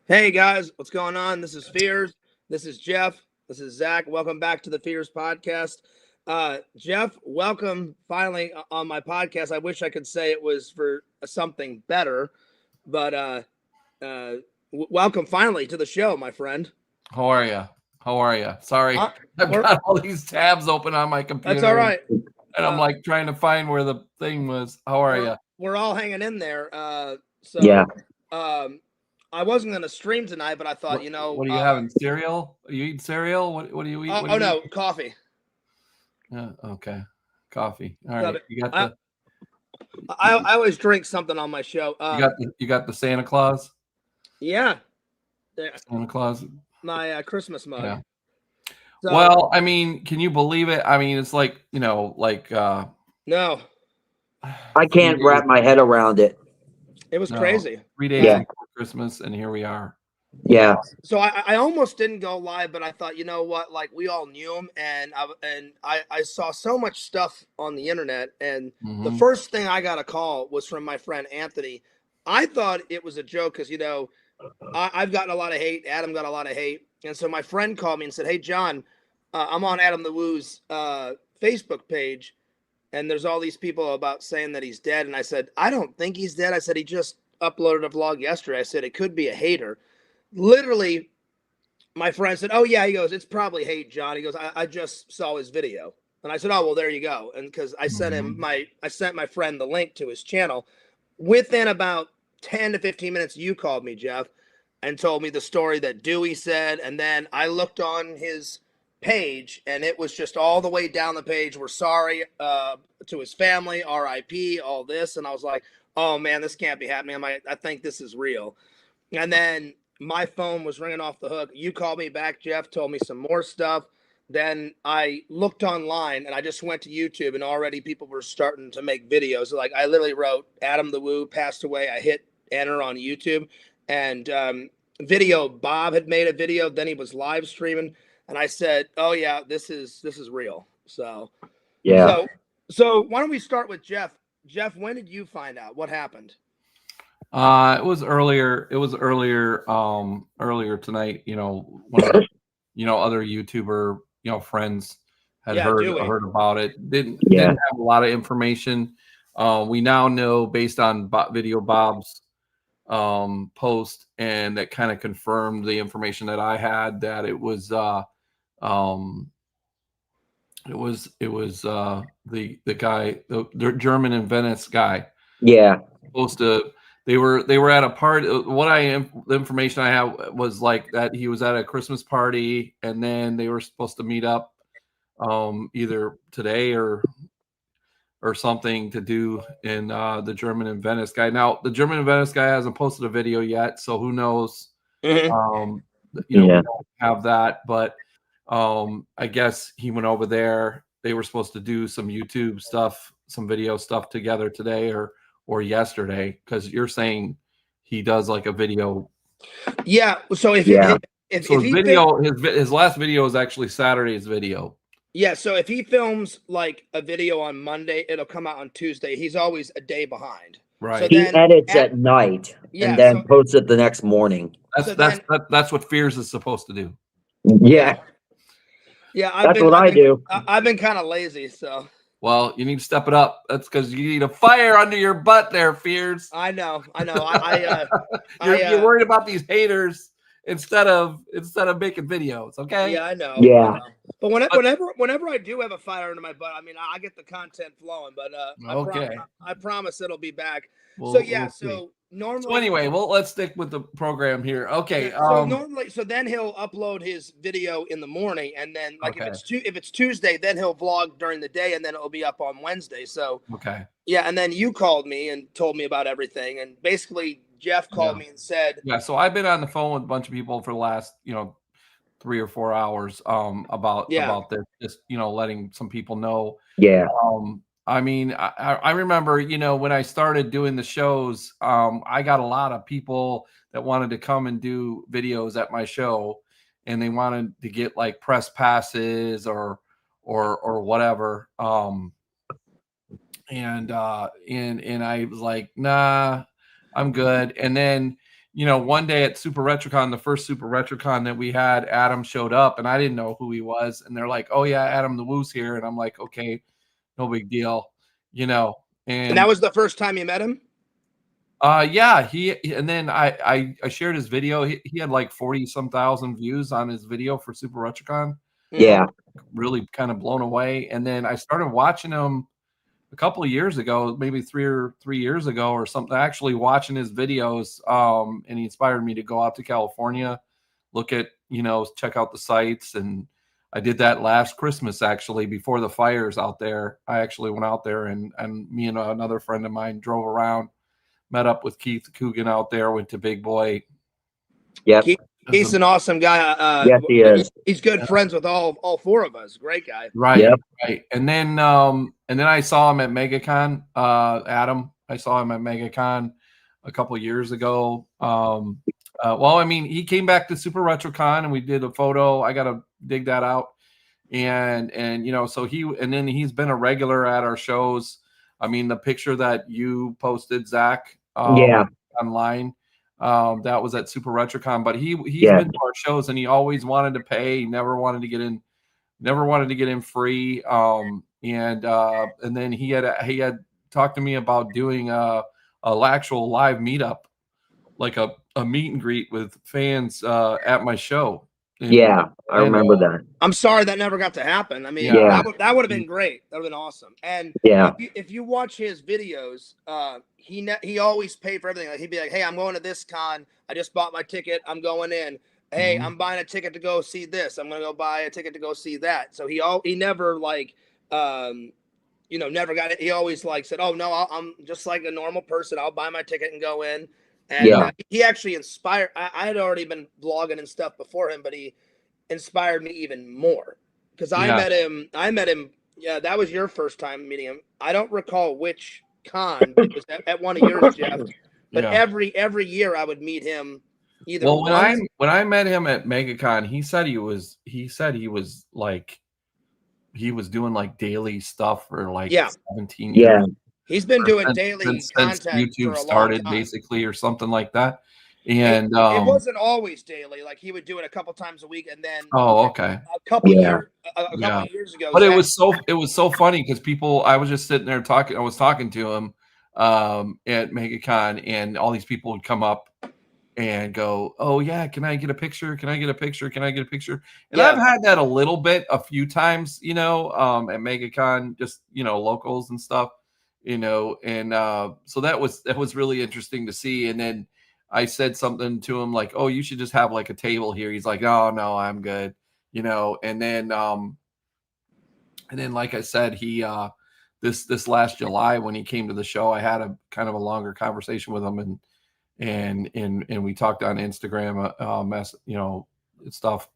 Hey guys, what's going on? This is Fears. This is Jeff. This is Zach. Welcome back to the Fears podcast. Jeff, welcome finally on my podcast. I wish I could say it was for something better, but welcome finally to the show, my friend. How are you? How are you? Sorry, I've We're, got all these tabs open on my that's all computer, right. and I'm like trying to find where the thing was. How are you? We're all hanging in there. Yeah. I wasn't going to stream tonight, but I thought, What are you having? Cereal? Are you eating cereal? What do you eat? Oh, no, coffee. Okay, coffee. All right. You got the. I always drink something on my show. You got the Santa Claus. Yeah. Santa Claus. My Christmas mug. Yeah. So, Well, I mean, can you believe it? I mean, it's like no, I can't wrap my head around it. it was crazy. 3 days before Christmas, and here we are. Yeah. So I almost didn't go live, but I thought, you know what? Like, we all knew him, and I saw so much stuff on the internet, and the first thing I got a call was from my friend Anthony. I thought it was a joke because I've gotten a lot of hate. Adam got a lot of hate, and so my friend called me and said, "Hey, John, I'm on Adam the Woo's Facebook page, and there's all these people about saying that he's dead." And I said, "I don't think he's dead." I said, "He just uploaded a vlog yesterday." I said, "It could be a hater." Literally, my friend said, "Oh yeah," he goes, "It's probably hate, John." He goes, I just saw his video." And I said, "Oh, well, there you go." And because I sent my friend the link to his channel. Within about 10 to 15 minutes, you called me, Jeff, and told me the story that Dewey said. And then I looked on his page, and it was just all the way down the page. "We're sorry to his family, RIP, all this." And I was like, "Oh man, this can't be happening. I think this is real." And then my phone was ringing off the hook. You called me back, Jeff, told me some more stuff. Then I looked online and I just went to YouTube, and already people were starting to make videos. Like, I literally wrote Adam the Woo passed away. I hit enter on YouTube, and video Bob had made a video. Then he was live streaming, and I said, "Oh yeah, this is real." So Yeah. So why don't we start with Jeff? Jeff, when did you find out what happened? It was earlier. It was earlier tonight. One of other YouTuber friends had heard about it. Didn't have a lot of information. We now know, based on Video Bob's post, and that kind of confirmed the information that I had, that it was the guy, the German in Venice guy. Yeah. Supposed to. They were at a party. The information I have was like that he was at a Christmas party, and then they were supposed to meet up either today or something to do in the German in Venice guy. Now, the German in Venice guy hasn't posted a video yet, so who knows? We don't have that, but I guess he went over there. They were supposed to do some YouTube stuff, some video stuff together today or yesterday, because you're saying he does like a video. Yeah. So his last video is actually Saturday's video. Yeah. So if he films like a video on Monday, it'll come out on Tuesday. He's always a day behind. Right. So he edits at night and then posts it the next morning. That's what Fears is supposed to do. Yeah. Yeah. That's what I do. I've been kind of lazy, so. Well, you need to step it up. That's because you need a fire under your butt there, Fears. I know. You're worried about these haters instead of making videos, okay? Yeah, I know. Yeah. I know. But whenever I do have a fire under my butt, I mean, I get the content flowing. But I promise it'll be back. Normally. So anyway, well, let's stick with the program here. Okay. So then he'll upload his video in the morning, and then if it's Tuesday, then he'll vlog during the day, and then it'll be up on Wednesday. So yeah, and then you called me and told me about everything, and basically Jeff called me and said, so I've been on the phone with a bunch of people for the last 3 or 4 hours about this, just letting some people know. Yeah. I mean, I remember, when I started doing the shows, I got a lot of people that wanted to come and do videos at my show, and they wanted to get like press passes or whatever. And I was like, nah, I'm good. And then, you know, one day at Super RetroCon, the first Super RetroCon that we had, Adam showed up, and I didn't know who he was, and they're like, "Oh yeah, Adam the Woo's here," and I'm like, "Okay, no big deal," you know. And that was the first time you met him? Yeah, and then I shared his video. He had like 40-some thousand views on his video for Super RetroCon. Yeah. Really kind of blown away. And then I started watching him a couple of years ago, maybe 3 years ago or something, actually watching his videos. And he inspired me to go out to California, look at, you know, check out the sites. And I did that last Christmas, actually, before the fires out there. I actually went out there, and me and another friend of mine drove around, met up with Keith Coogan out there, went to Big Boy. Yep. He's an awesome guy. Yes, he is. He's good friends with all four of us. Great guy. Right. Yep. Right. And then I saw him at MegaCon. Adam, I saw him at MegaCon a couple of years ago. Well, I mean, he came back to Super RetroCon and we did a photo. I gotta dig that out. And you know, so then he's been a regular at our shows. I mean, the picture that you posted, Zach, online, that was at Super RetroCon. But he's been to our shows, and he always wanted to pay. He never wanted to get in free. And then he had talked to me about doing a actual live meetup, like a meet and greet with fans at my show. I remember that. I'm sorry that never got to happen. I mean, that would have been great. That would have been awesome. And if you watch his videos, he always paid for everything. Like, he'd be like, "Hey, I'm going to this con. I just bought my ticket. I'm going in. Hey, I'm buying a ticket to go see this. I'm going to go buy a ticket to go see that." So he never like, never got it. He always like said, "Oh no, I'm just like a normal person. I'll buy my ticket and go in." And he actually inspired. I had already been blogging and stuff before him, but he inspired me even more because I met him. Yeah, that was your first time meeting him. I don't recall which con it was at one of yours, Jeff. But every year I would meet him. Either when I met him at MegaCon, he said he was like he was doing like daily stuff for like 17 years. He's been doing daily content since YouTube for a started, long time. Basically, or something like that. And it wasn't always daily. Like he would do it a couple times a week, and then a couple years ago. But it was so funny because I was just sitting there talking. I was talking to him at MegaCon, and all these people would come up and go, "Oh yeah, can I get a picture? Can I get a picture? Can I get a picture?" And I've had that a few times, you know, at MegaCon, just, you know, locals and stuff, you know, and so that was really interesting to see. And then I said something to him like, "Oh, you should just have like a table here." He's like, "Oh no, I'm good," you know. And then like I said, he this last July when he came to the show, I had a kind of a longer conversation with him, and we talked on Instagram, you know, stuff.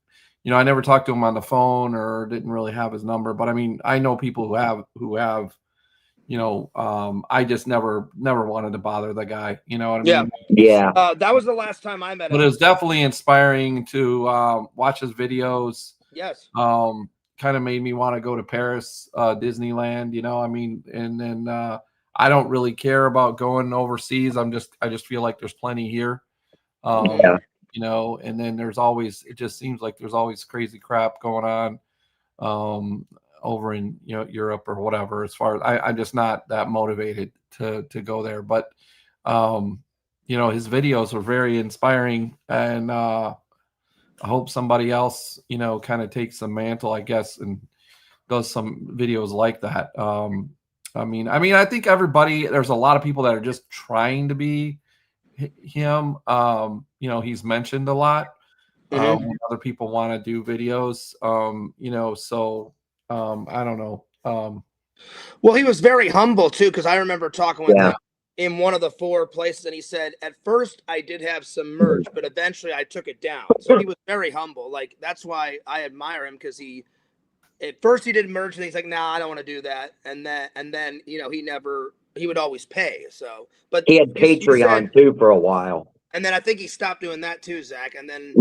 You know, I never talked to him on the phone or didn't really have his number, but I mean, I know people who have, you know, I just never wanted to bother the guy. You know what I mean? Yeah. That was the last time I met him. But it was definitely inspiring to watch his videos. Yes. Kind of made me want to go to Paris, Disneyland. You know, I mean, and then I don't really care about going overseas. I just feel like there's plenty here. You know, and then it just seems like there's always crazy crap going on over in, you know, Europe or whatever. As far as I'm just not that motivated to go there. But you know, his videos were very inspiring, and I hope somebody else, you know, kind of takes the mantle, I guess, and does some videos like that. I mean, I think there's a lot of people that are just trying to be him. You know, he's mentioned a lot. When other people want to do videos, you know, so I don't know. Well, he was very humble too, because I remember talking with him in one of the 4 places, and he said, "At first I did have some merch, but eventually I took it down." So he was very humble. Like, that's why I admire him, because at first he did merch, and he's like, "Nah, I don't want to do that." And then you know, he would always pay. So, but he had Patreon too for a while. And then I think he stopped doing that too, Zach. And then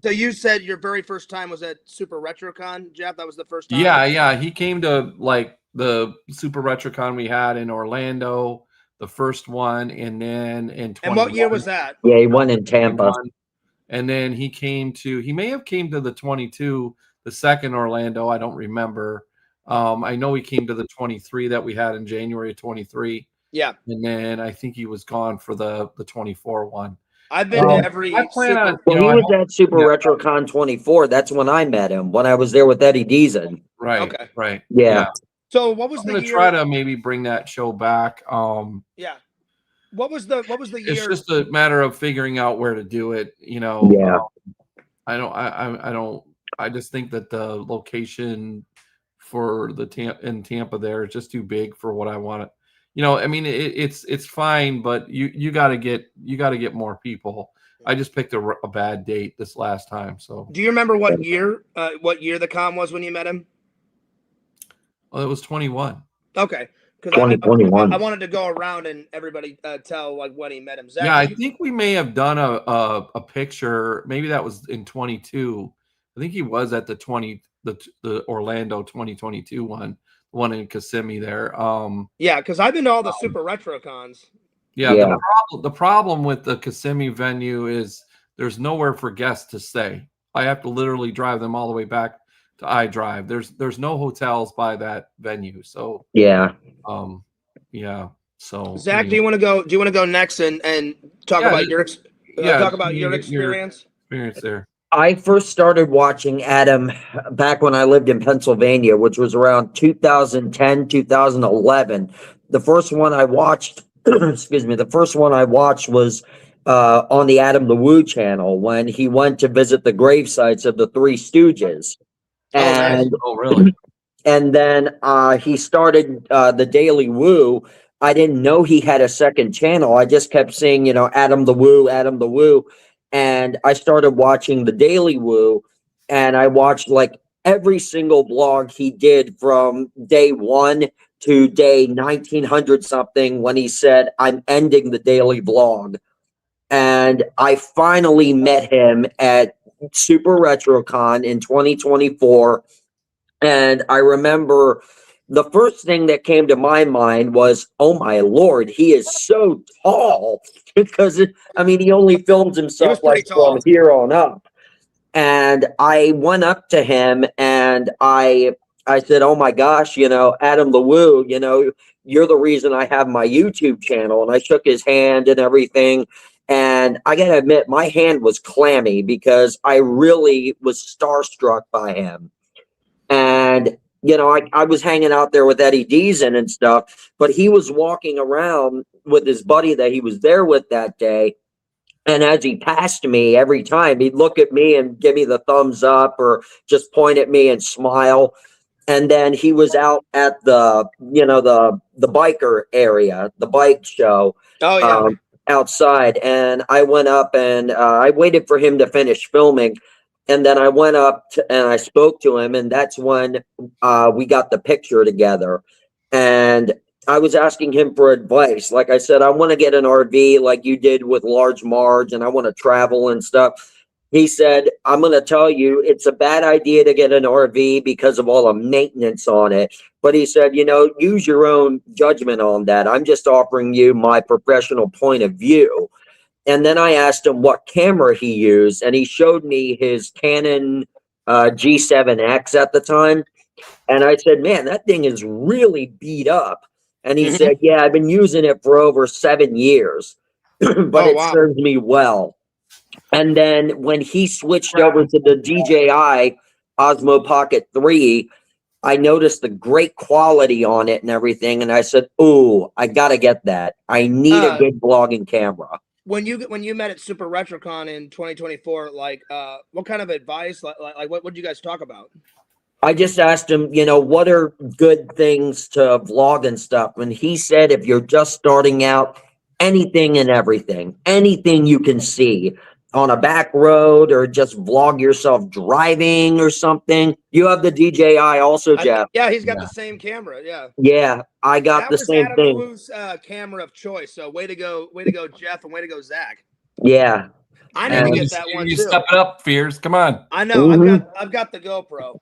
so you said your very first time was at Super RetroCon, Jeff? That was the first time? Yeah. He came to like the Super RetroCon we had in Orlando, the first one, and then in 21. And what year was that? Yeah, he won in Tampa. And then he may have came to the 22, the second Orlando. I don't remember. I know he came to the 23 that we had in January of 23. Yeah. And then I think he was gone for the 24 one. I've been to every. I plan on. Well, he was at Super RetroCon 24. That's when I met him, when I was there with Eddie Deason. Right. Okay. Right. Yeah. So what was I'm the gonna year? try to maybe bring that show back. Yeah. What was the year? It's just a matter of figuring out where to do it. You know. Yeah. I just think that the location for in Tampa there is just too big for what I want it. You know, I mean, it's fine, but you got to get more people. I just picked a bad date this last time. So, do you remember what year the con was when you met him? Well, it was 21. Okay, because 2021. I wanted to go around and everybody tell like when he met him. Zach, yeah, I think we may have done a picture. Maybe that was in 22. I think he was at the Orlando 2022 one in Kissimmee there. Yeah, because I've been to all the Super Retro Cons. Yeah. The problem with the Kissimmee venue is there's nowhere for guests to stay. I have to literally drive them all the way back to iDrive. There's no hotels by that venue. So yeah. So Zach, do you want to go next and talk about your experience? Experience there. I first started watching Adam back when I lived in Pennsylvania, which was around 2010, 2011. The first one I watched, excuse me, was on the Adam the Woo channel when he went to visit the grave sites of the Three Stooges. And, oh, really? And then he started the Daily Woo. I didn't know he had a second channel. I just kept saying, Adam the Woo, Adam the Woo. And I started watching the Daily Woo, and I watched like every single vlog he did from day 1 to day 1900 something when he said, I'm ending the daily vlog. And I finally met him at Super RetroCon in 2024. And I remember the first thing that came to my mind was, oh my Lord, he is so tall. Because, he only films himself like from here on up. And I went up to him and I said, oh my gosh, Adam the Woo, you're the reason I have my YouTube channel. And I shook his hand and everything. And I got to admit, my hand was clammy because I really was starstruck by him. And I was hanging out there with Eddie Deason and stuff, but he was walking around with his buddy that he was there with that day. And as he passed me, every time he'd look at me and give me the thumbs up or just point at me and smile. And then he was out at the biker area, the bike show. Oh, yeah. Outside. And I went up and I waited for him to finish filming. And then I went up and I spoke to him, and that's when we got the picture together. And I was asking him for advice. Like I said, I want to get an RV like you did with Large Marge, and I want to travel and stuff. He said, I'm going to tell you, it's a bad idea to get an RV because of all the maintenance on it. But he said, use your own judgment on that. I'm just offering you my professional point of view. And then I asked him what camera he used, and he showed me his Canon G7X at the time. And I said, man, that thing is really beat up. And he said, yeah, I've been using it for over 7 years, but it serves me well. And then when he switched over to the DJI Osmo Pocket 3, I noticed the great quality on it and everything. And I said, ooh, I got to get that. I need a good vlogging camera. When you met at Super RetroCon in 2024, what kind of advice, what did you guys talk about? I just asked him, what are good things to vlog and stuff? And he said, if you're just starting out, anything and everything, anything you can see on a back road or just vlog yourself driving or something. You have the DJI also, Jeff. Yeah, he's got the same camera. Yeah. Yeah, I got the same thing. That was Adam's camera of choice. So way to go, Jeff, and way to go, Zach. Yeah. I need to get that one too. Step it up, Fears. Come on. I know. I've got the GoPro.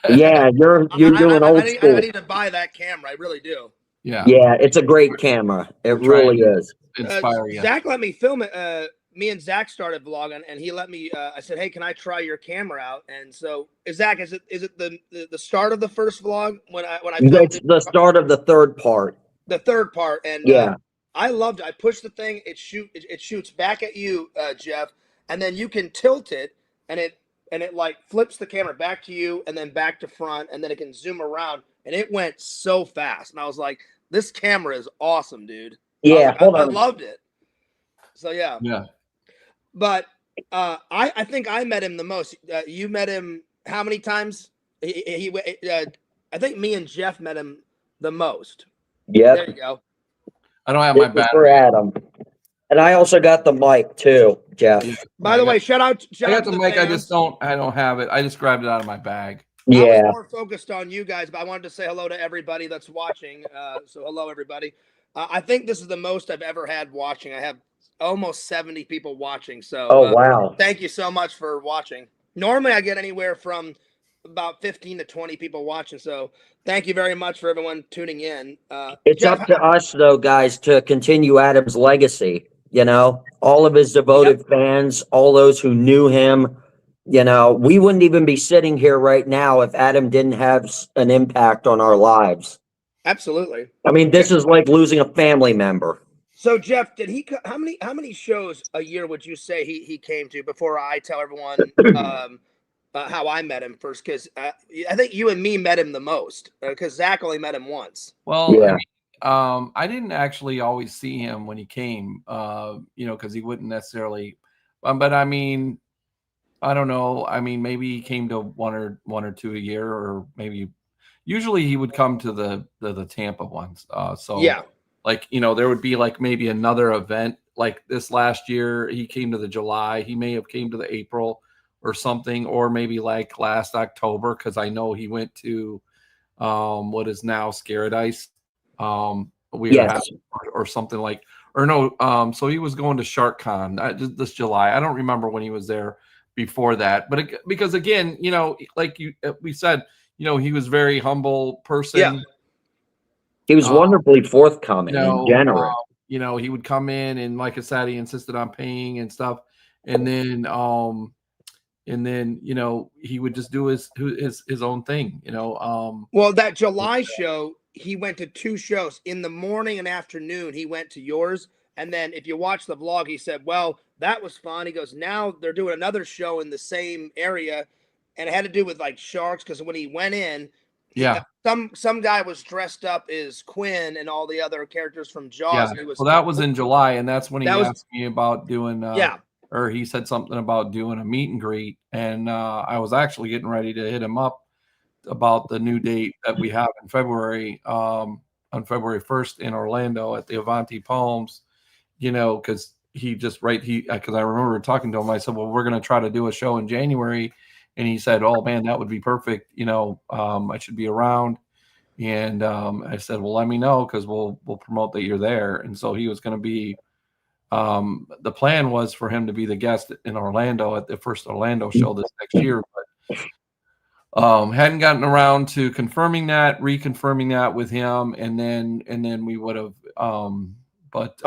Yeah, you're doing old school. I need to buy that camera. I really do. Yeah. Yeah, it's a great camera. It really is. Inspire you. Zach let me film it. Me and Zach started vlogging, and he let me. I said, "Hey, can I try your camera out?" And so, Zach, is it the start of the first vlog when I filmed It's it? the start of the third part. The third part, and Yeah. I loved it. I pushed the thing; it shoots back at you, Jeff, and then you can tilt it, and it like flips the camera back to you, and then back to front, and then it can zoom around, and it went so fast, and I was like, "This camera is awesome, dude." Yeah, hold I on. loved it. So yeah. Yeah. But I think I met him the most. You met him how many times? I think me and Jeff met him the most. Yep. There you go. I don't have my This is for battery. Adam. And I also got the mic too, Jeff. Yeah. By the way, shout out I got to the mic. I fans. just I don't have it. I just grabbed it out of my bag. I was Yeah. more focused on you guys, but I wanted to say hello to everybody that's watching. So hello, everybody. I think this is the most I've ever had watching. I have almost 70 people watching. So Oh, wow. thank you so much for watching. Normally I get anywhere from about 15 to 20 people watching. So thank you very much for everyone tuning in. It's Jeff, up to us, though, guys, to continue Adam's legacy. You know, all of his devoted fans, all those who knew him. You know, we wouldn't even be sitting here right now if Adam didn't have an impact on our lives. Absolutely. I mean, this is like losing a family member. So Jeff, did he? How many shows a year would you say he came to before I tell everyone how I met him first? Because I think you and me met him the most because Zach only met him once. Well, Yeah. I didn't actually always see him when he came, you know, because he wouldn't necessarily. But I mean, I don't know. I mean, maybe he came to one or two a year, or maybe. Usually, he would come to the Tampa ones. So Yeah. like, you know, there would be like maybe another event like this last year. He came to the July. He may have came to the April or something, or maybe like last October, because I know he went to what is now Scaradise. Yes. Or something like, or no. So he was going to SharkCon this July. I don't remember when he was there before that, but because again, you know, like we said, you know, he was very humble person. Yeah. He was wonderfully forthcoming and generous. You know, he would come in and, like I said, he insisted on paying and stuff, and then you know, he would just do his own thing. You know. Well, that July show, he went to 2 shows in the morning and afternoon. He went to yours, and then if you watch the vlog, he said, "Well, that was fun." He goes, "Now they're doing another show in the same area," and it had to do with like sharks because when he went in. Yeah. Some guy was dressed up as Quinn and all the other characters from Jaws. Yeah. And he was, Well, that was in July, and that's when he asked me about doing. Or he said something about doing a meet and greet, and I was actually getting ready to hit him up about the new date that we have in February, on February 1st in Orlando at the Avanti Palms. You know, because because I remember talking to him. I said, "Well, we're going to try to do a show in January." And he said, "Oh man, that would be perfect. You know, I should be around." And I said, "Well, let me know because we'll promote that you're there." And so he was going to be. The plan was for him to be the guest in Orlando at the first Orlando show this next year, but hadn't gotten around to reconfirming that with him, and then we would have. It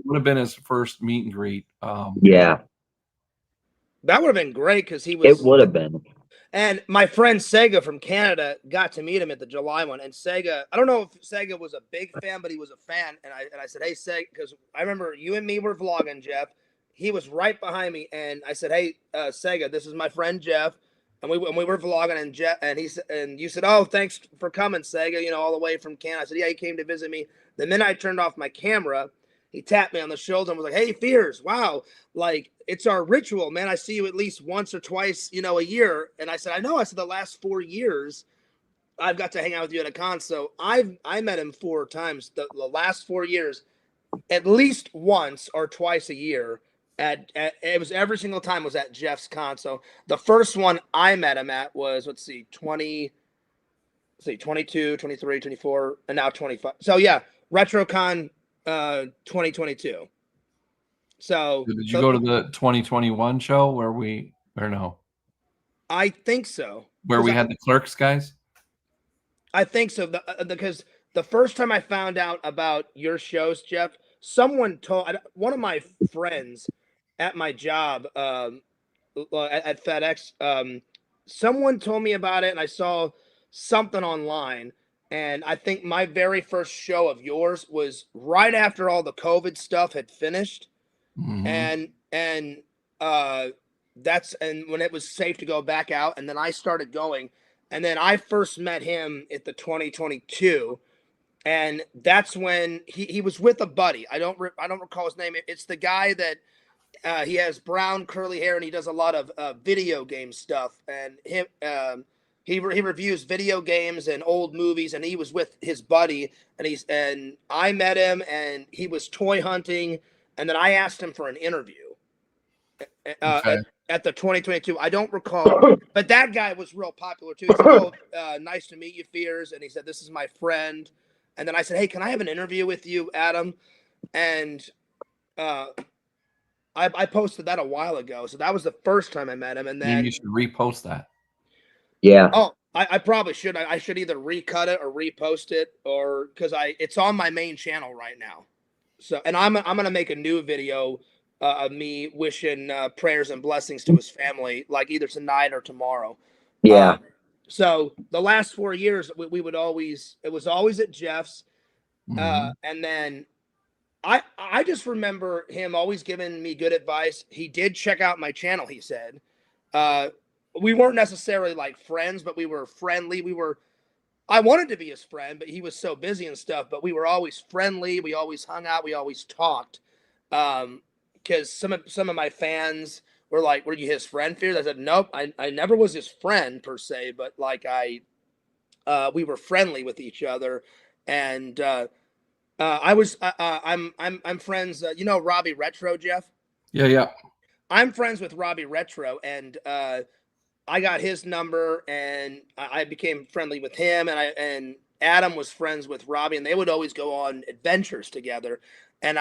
would have been his first meet and greet. Yeah. That would have been great because he was. It would have been. And my friend Sega from Canada got to meet him at the July one. And Sega, I don't know if Sega was a big fan, but he was a fan. And I said, "Hey, Sega," because I remember you and me were vlogging, Jeff. He was right behind me, and I said, "Hey, Sega, this is my friend Jeff." And we were vlogging, and Jeff and you said, "Oh, thanks for coming, Sega. You know, all the way from Canada." I said, "Yeah, he came to visit me." The minute I turned off my camera, he tapped me on the shoulder and was like, "Hey, Fears, wow, like it's our ritual, man. I see you at least once or twice, you know, a year." And I said, "I know." I said, "The last 4 years, I've got to hang out with you at a con." So I met him 4 times. The last 4 years, at least once or twice a year. At it was every single time was at Jeff's con. So the first one I met him at was 22, 23, 24, and now 25. So yeah, RetroCon 2022. So did you go to the 2021 show or no? I think so. Where we had the Clerks guys? I think so because the first time I found out about your shows, Jeff, someone told one of my friends at my job at FedEx. Someone told me about it, and I saw something online. And I think my very first show of yours was right after all the COVID stuff had finished, and that's when it was safe to go back out. And then I started going, and then I first met him at the 2022. And that's when he was with a buddy. I don't recall his name. It's the guy that he has brown curly hair and he does a lot of video game stuff. And he reviews video games and old movies. And he was with his buddy, and I met him, and he was toy hunting. And then I asked him for an interview at the 2022. I don't recall, but that guy was real popular too. He said, "Oh, nice to meet you, Fears." And he said, "This is my friend." And then I said, "Hey, can I have an interview with you, Adam?" And I posted that a while ago. So that was the first time I met him. And then maybe you should repost that. Yeah. Oh, I probably should. I should either recut it or repost it, or because it's on my main channel right now. So, and I'm gonna make a new video of me wishing prayers and blessings to his family, like either tonight or tomorrow. Yeah. So the last 4 years, we would always, it was always at Jeff's. And then I just remember him always giving me good advice. He did check out my channel, he said. We weren't necessarily like friends, but we were friendly. I wanted to be his friend, but he was so busy and stuff, but we were always friendly. We always hung out. We always talked. Because some of my fans were like, "Were you his friend, Fears?" I said, "Nope, I never was his friend per se, but like we were friendly with each other." And I'm friends. You know Robbie Retro, Jeff? Yeah. I'm friends with Robbie Retro, and I got his number, and I became friendly with him, and Adam was friends with Robbie, and they would always go on adventures together. And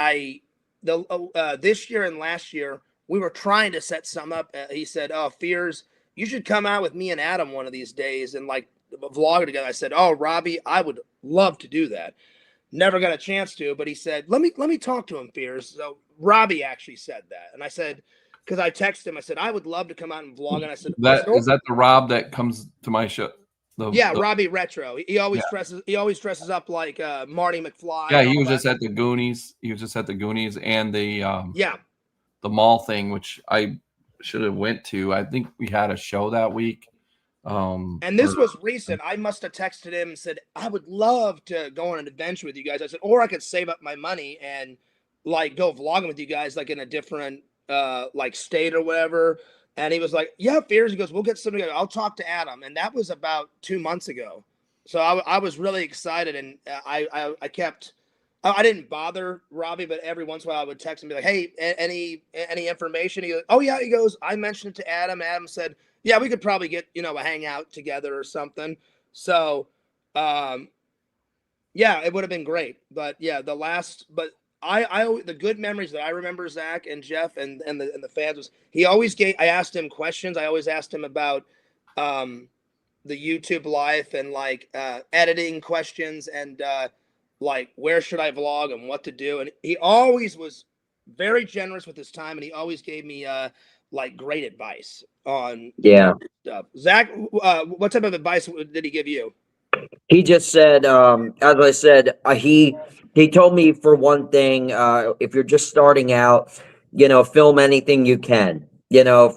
this year and last year, we were trying to set some up. He said, "Oh, Fears, you should come out with me and Adam one of these days and like vlog together." I said, "Oh, Robbie, I would love to do that." Never got a chance to, but he said, let me talk to him, Fears. So Robbie actually said that. And I said, because I texted him, I said, "I would love to come out and vlog." And I said, is that the Rob that comes to my show? Robbie Retro. He always dresses up like Marty McFly. Yeah, he was just at the Goonies. He was just at the Goonies and the mall thing, which I should have went to. I think we had a show that week. And this was recent. I must have texted him and said, "I would love to go on an adventure with you guys." I said, or I could save up my money and like go vlogging with you guys, like in a different like state or whatever. And he was like, "Yeah, Fears." He goes, "We'll get something. I'll talk to Adam." And that was about 2 months ago. So I was really excited, and I kept. I didn't bother Robbie, but every once in a while I would text him and be like, "Hey, any information?" He goes, "Oh yeah." He goes, "I mentioned it to Adam. Adam said, yeah, we could probably get, a hangout together or something." So, yeah, it would have been great. But yeah, the good memories that I remember, Zach and Jeff and the fans, was I asked him questions. I always asked him about the YouTube life and like editing questions and like where should I vlog and what to do. And he always was very generous with his time, and he always gave me like great advice on stuff. Zach, what type of advice did he give you? He just said, as I said, he told me, for one thing, if you're just starting out, film anything you can,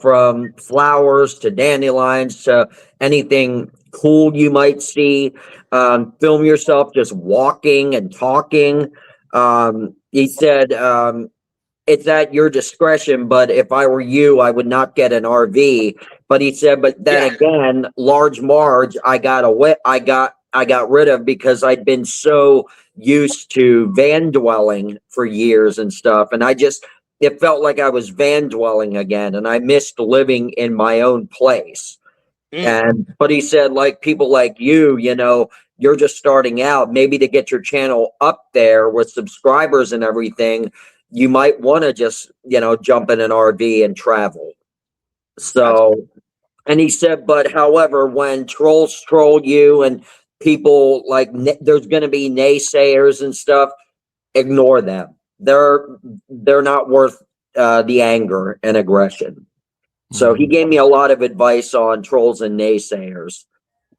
from flowers to dandelions to anything cool you might see. Film yourself just walking and talking. He said, it's at your discretion, but if I were you, I would not get an RV. But he said, but then again, Large Marge, I got rid of because I'd been so used to van dwelling for years and stuff. And it felt like I was van dwelling again. And I missed living in my own place. But he said, like people like you, you're just starting out, maybe to get your channel up there with subscribers and everything, you might want to just, jump in an RV and travel. So, and he said, but however, when trolls troll you and people like there's going to be naysayers and stuff. Ignore them. They're not worth the anger and aggression. So he gave me a lot of advice on trolls and naysayers.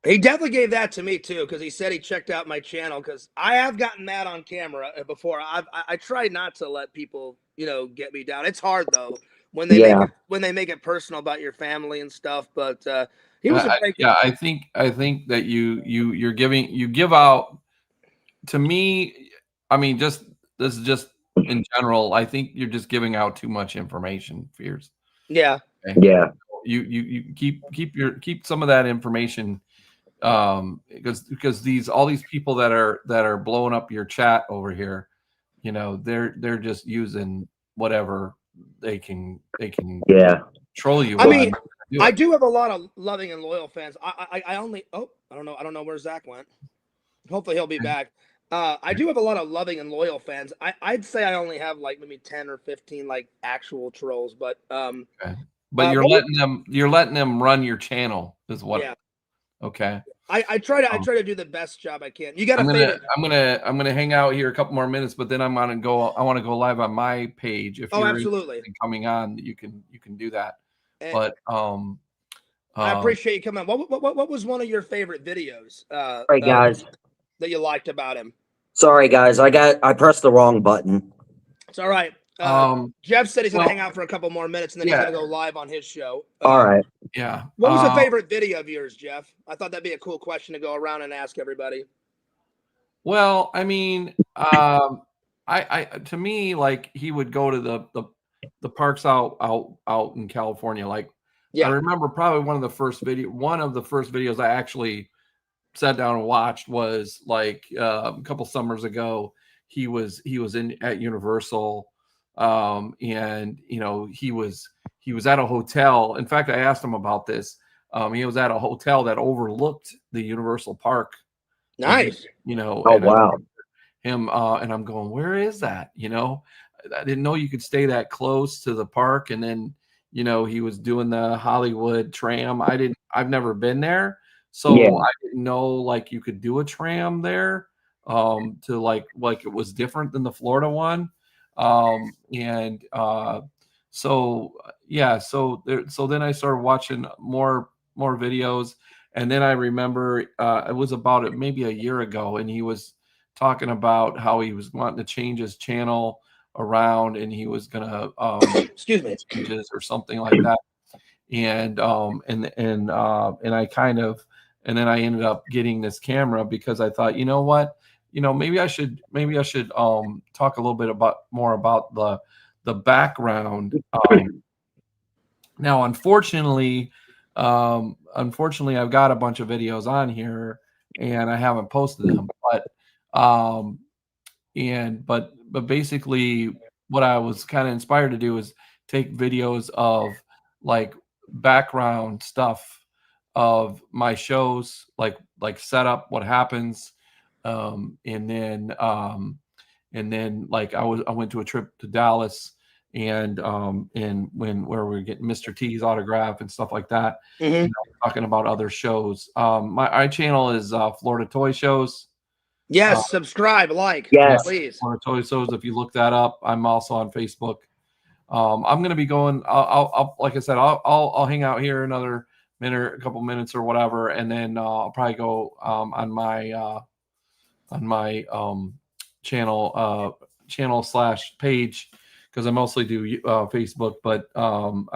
He definitely gave that to me too, because he said he checked out my channel. Because I have gotten mad on camera before. I try not to let people, get me down. It's hard though when they make it personal about your family and stuff. But he was a great guy. I think that you give out, to me. I mean, this is just in general. I think you're just giving out too much information, Fears. Yeah. Okay? Yeah. You keep some of that information, because all these people that are blowing up your chat over here, they're just using whatever they can troll you. I mean, I do have a lot of loving and loyal fans. I don't know where Zach went. Hopefully he'll be back. I do have a lot of loving and loyal fans. I'd say I only have like maybe 10 or 15 like actual trolls, but okay. But you're letting them run your channel is what. Yeah. Okay. I try to do the best job I can. You got to favorite. I'm gonna hang out here a couple more minutes, but then I want to go live on my page. If you're absolutely coming on, you can do that. But I appreciate you coming on. What was one of your favorite videos? Sorry, guys. That you liked about him. Sorry, guys. I pressed the wrong button. It's all right. Jeff said he's going to hang out for a couple more minutes, and then he's going to go live on his show. All right. Yeah. What was a favorite video of yours, Jeff? I thought that'd be a cool question to go around and ask everybody. Well, I mean, I to me, like, he would go to the parks out in California. Like, I remember probably one of the first videos I actually sat down and watched was like a couple summers ago. He was at Universal. And he was at a hotel. In fact, I asked him about this. He was at a hotel that overlooked the Universal Park. Nice. Oh, wow. And I'm going, where is that? I didn't know you could stay that close to the park. And then, he was doing the Hollywood tram. I've never been there. So I didn't know like you could do a tram there, to like it was different than the Florida one. So then I started watching more videos, and then I remember it was about maybe a year ago, and he was talking about how he was wanting to change his channel around, and he was gonna excuse me, changes or something like that, and I kind of, and then I ended up getting this camera because I thought, you know what, maybe I should talk a little bit more about the background. Now, unfortunately, I've got a bunch of videos on here and I haven't posted them, but basically what I was kind of inspired to do is take videos of like background stuff of my shows, like setup, what happens. And then like I went to a trip to Dallas and where we were getting Mr. T's autograph and stuff like that, talking about other shows. My channel is Florida Toy Shows. Yes, subscribe, like, please. Florida Toy Shows. If you look that up, I'm also on Facebook. I'm gonna be going. I'll like I said, I'll hang out here another minute, a couple minutes or whatever, and then I'll probably go on my channel/page, because I mostly do Facebook, but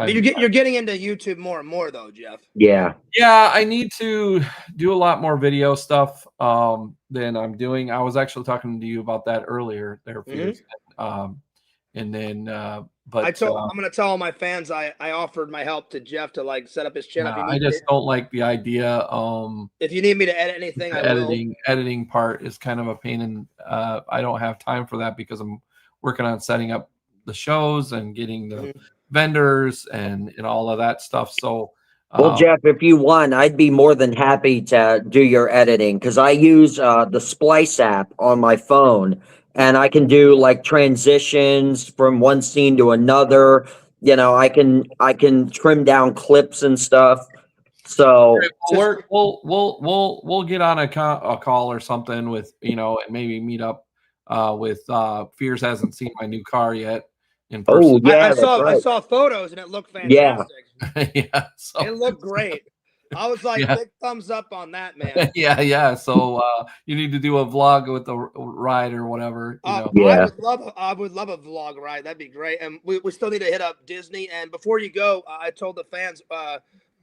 you're getting into YouTube more and more though, Jeff. Yeah, I need to do a lot more video stuff than I'm doing. I was actually talking to you about that earlier there, Fears. And then but I'm gonna tell all my fans I offered my help to Jeff to like set up his channel. I just don't like the idea. If you need me to edit anything, the editing part is kind of a pain, and I don't have time for that because I'm working on setting up the shows and getting the vendors and all of that stuff. So well, Jeff, if you want, I'd be more than happy to do your editing, because I use the Splice app on my phone. And I can do like transitions from one scene to another. I can trim down clips and stuff. So we'll get on a call or something with, and maybe meet up with Fears hasn't seen my new car yet in person. Oh, yeah, I saw photos and it looked Yeah. fantastic. Yeah, so It looked great. I was like, Yeah. big thumbs up on that, man. yeah. So you need to do a vlog with the ride or whatever. Yeah. I would love a vlog ride. That'd be great. And we still need to hit up Disney. And before you go, I told the fans,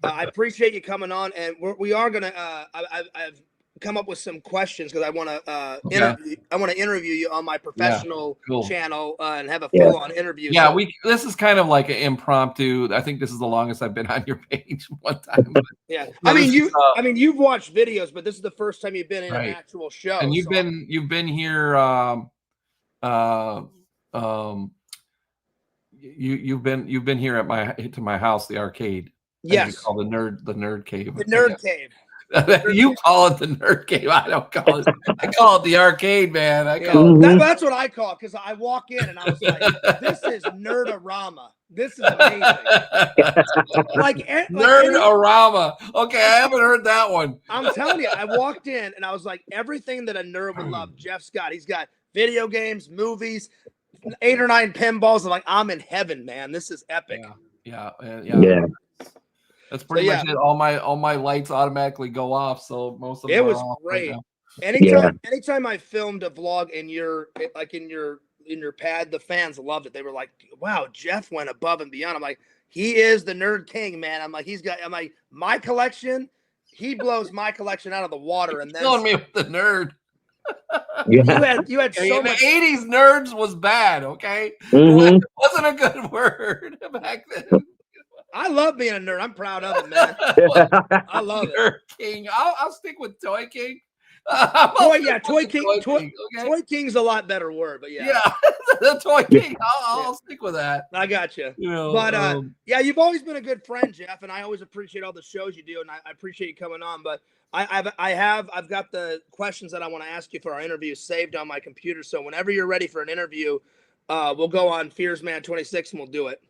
I appreciate you coming on, and we are gonna. I've come up with some questions because I want to interview. I want to interview you on my professional channel and have a full on interview. Yeah, so, this is kind of like an impromptu. I think this is the longest I've been on your page one time. Yeah, No, I mean you've watched videos, but this is the first time you've been in an actual show. And you've been here. You've been here at my house, the arcade. Yes, called the nerd cave. The nerd cave. You call it the nerd cave. I don't call it. I call it the arcade, man. That's what I call it, because I walk in and I was like, "This is Nerdorama. This is amazing." Nerdorama. Okay, I haven't heard that one. I'm telling you, I walked in and I was like, everything that a nerd would love, Jeff's got. He's got video games, movies, 8 or 9 pinballs. I'm like, I'm in heaven, man. This is epic. Yeah. That's pretty So, much it. All my lights automatically go off, so most of them it was off great. Right Anytime I filmed a vlog in your pad, the fans loved it. They were like, "Wow, Jeff went above and beyond." I'm like, he is the nerd king, man. I'm like, my collection. He blows my collection out of the water. And then killing me with the nerd. You had so in much. The 80s nerds was bad. Okay, Mhm. It wasn't a good word back then. I love being a nerd. I'm proud of it, man. I love it. Nerd King. I'll stick with Toy King. Toy King. Okay? Toy King's a lot better word, but Yeah, the Toy King. I'll stick with that. I got you. But you've always been a good friend, Jeff, and I always appreciate all the shows you do, and I appreciate you coming on. But I've got the questions that I want to ask you for our interview saved on my computer. So whenever you're ready for an interview, we'll go on Fearsman 26 and we'll do it.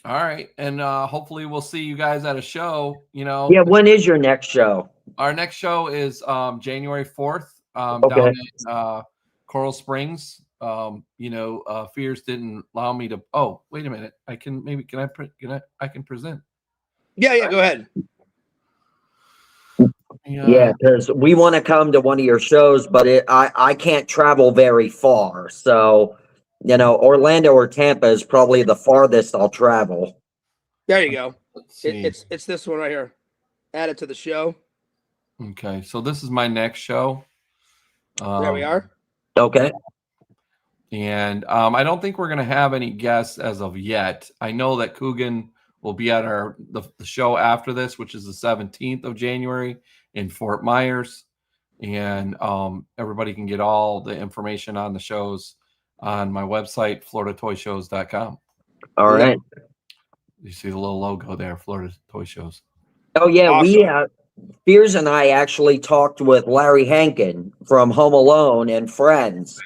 All right, and hopefully we'll see you guys at a show. Yeah, when is your next show? Our next show is January 4th down in Coral Springs. Fears didn't allow me to. Oh, wait a minute. I can present. Yeah, go ahead. Yeah, because we want to come to one of your shows, but I can't travel very far, so. Orlando or Tampa is probably the farthest I'll travel. There you go. It's this one right here. Add it to the show. Okay, so this is my next show. There we are. Okay. And I don't think we're going to have any guests as of yet. I know that Coogan will be at the show after this, which is the 17th of January in Fort Myers. And everybody can get all the information on the shows on my website, floridatoyshows.com. All right. You see the little logo there, Florida Toy Shows. Oh, yeah. Awesome. Fears and I actually talked with Larry Hankin from Home Alone and Friends.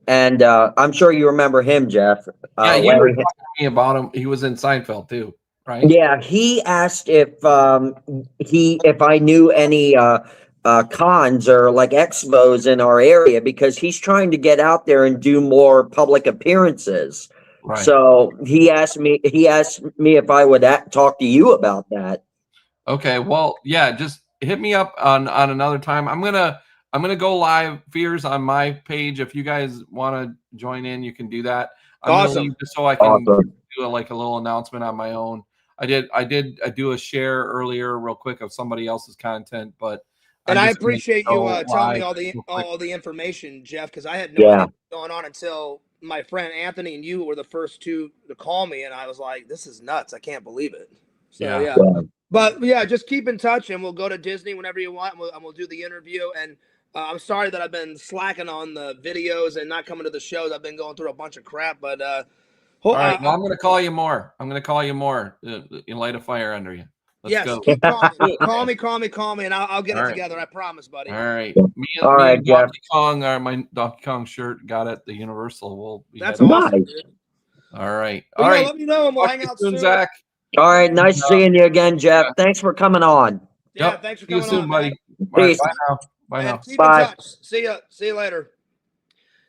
And I'm sure you remember him, Jeff. Yeah, you were talking to me about him. He was in Seinfeld, too, right? Yeah, he asked if I knew any cons or like expos in our area, because he's trying to get out there and do more public appearances. Right. So he asked me if I would talk to you about that. Okay. Well, yeah, just hit me up on another time. I'm gonna go live, Fears, on my page. If you guys want to join in, you can do that. Awesome. Just so I can do a little announcement on my own. I do a share earlier real quick of somebody else's content, but and I appreciate you telling me all the information, Jeff, because I had no idea what was going on until my friend Anthony and you were the first two to call me, and I was like, "This is nuts! I can't believe it." So yeah. But yeah, just keep in touch, and we'll go to Disney whenever you want, and we'll do the interview. And I'm sorry that I've been slacking on the videos and not coming to the shows. I've been going through a bunch of crap, but all right. Well, I'm going to call you more. Light a fire under you. Let's go. Keep call me, and I'll get it together. I promise, buddy. All right. Me and Donkey Kong, my Donkey Kong shirt got at the Universal. That's awesome, dude. All right. All right. Let me know, and we'll hang out soon, Zach. All right. Nice seeing you again, Jeff. Thanks for coming on. Yeah, Yep. thanks for See you coming soon, on, buddy. man. All right, Peace. bye now. Bye And now. keep Bye. in touch. See you later.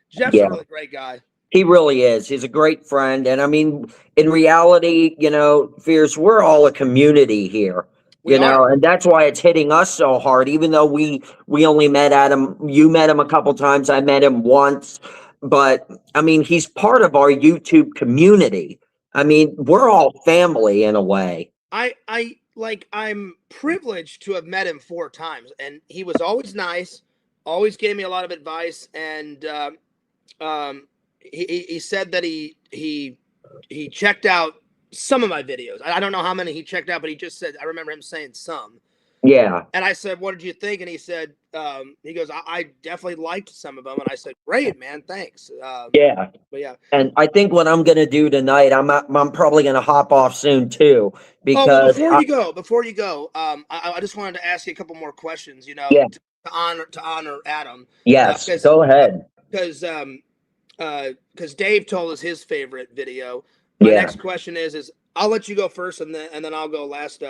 Jeff's Yeah. a really great guy. He really is. He's a great friend. And I mean, in reality, Fierce, we're all a community here. We are. And that's why it's hitting us so hard, even though we only met Adam. You met him a couple times, I met him once. But I mean, he's part of our YouTube community. I mean, we're all family in a way. I'm privileged to have met him 4 times, and he was always nice, always gave me a lot of advice, and he said that he checked out some of my videos. I don't know how many he checked out, but he just said, I remember him saying some. Yeah. And I said, what did you think? And he said, he goes, I definitely liked some of them. And I said, great, man, thanks. Yeah. But yeah. And I think what I'm gonna do tonight, I'm probably gonna hop off soon too, Oh, because well, before you go, I just wanted to ask you a couple more questions, Yeah. to honor Adam. Yes, go ahead. Because Dave told us his favorite video. My Yeah. next question is I'll let you go first, and then I'll go last.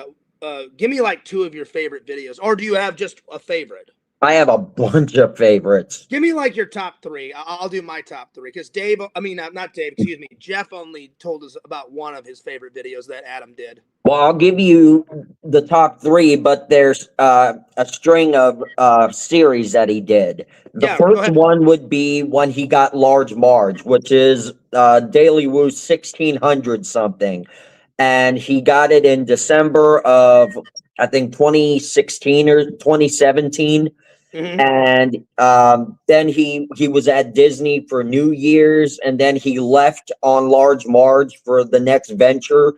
Give me like 2 of your favorite videos, or do you have just a favorite? I have a bunch of favorites. Give me like your top 3. I'll do my top 3 because not Dave, excuse me. Jeff only told us about one of his favorite videos that Adam did. Well, I'll give you the top 3, but there's a string of series that he did. The Yeah, go first ahead. one would be when he got Large Marge, which is Daily Woo 1600 something. And he got it in December of, I think, 2016 or 2017. Mhm. And then he was at Disney for New Year's, and then he left on Large Marge for the next venture.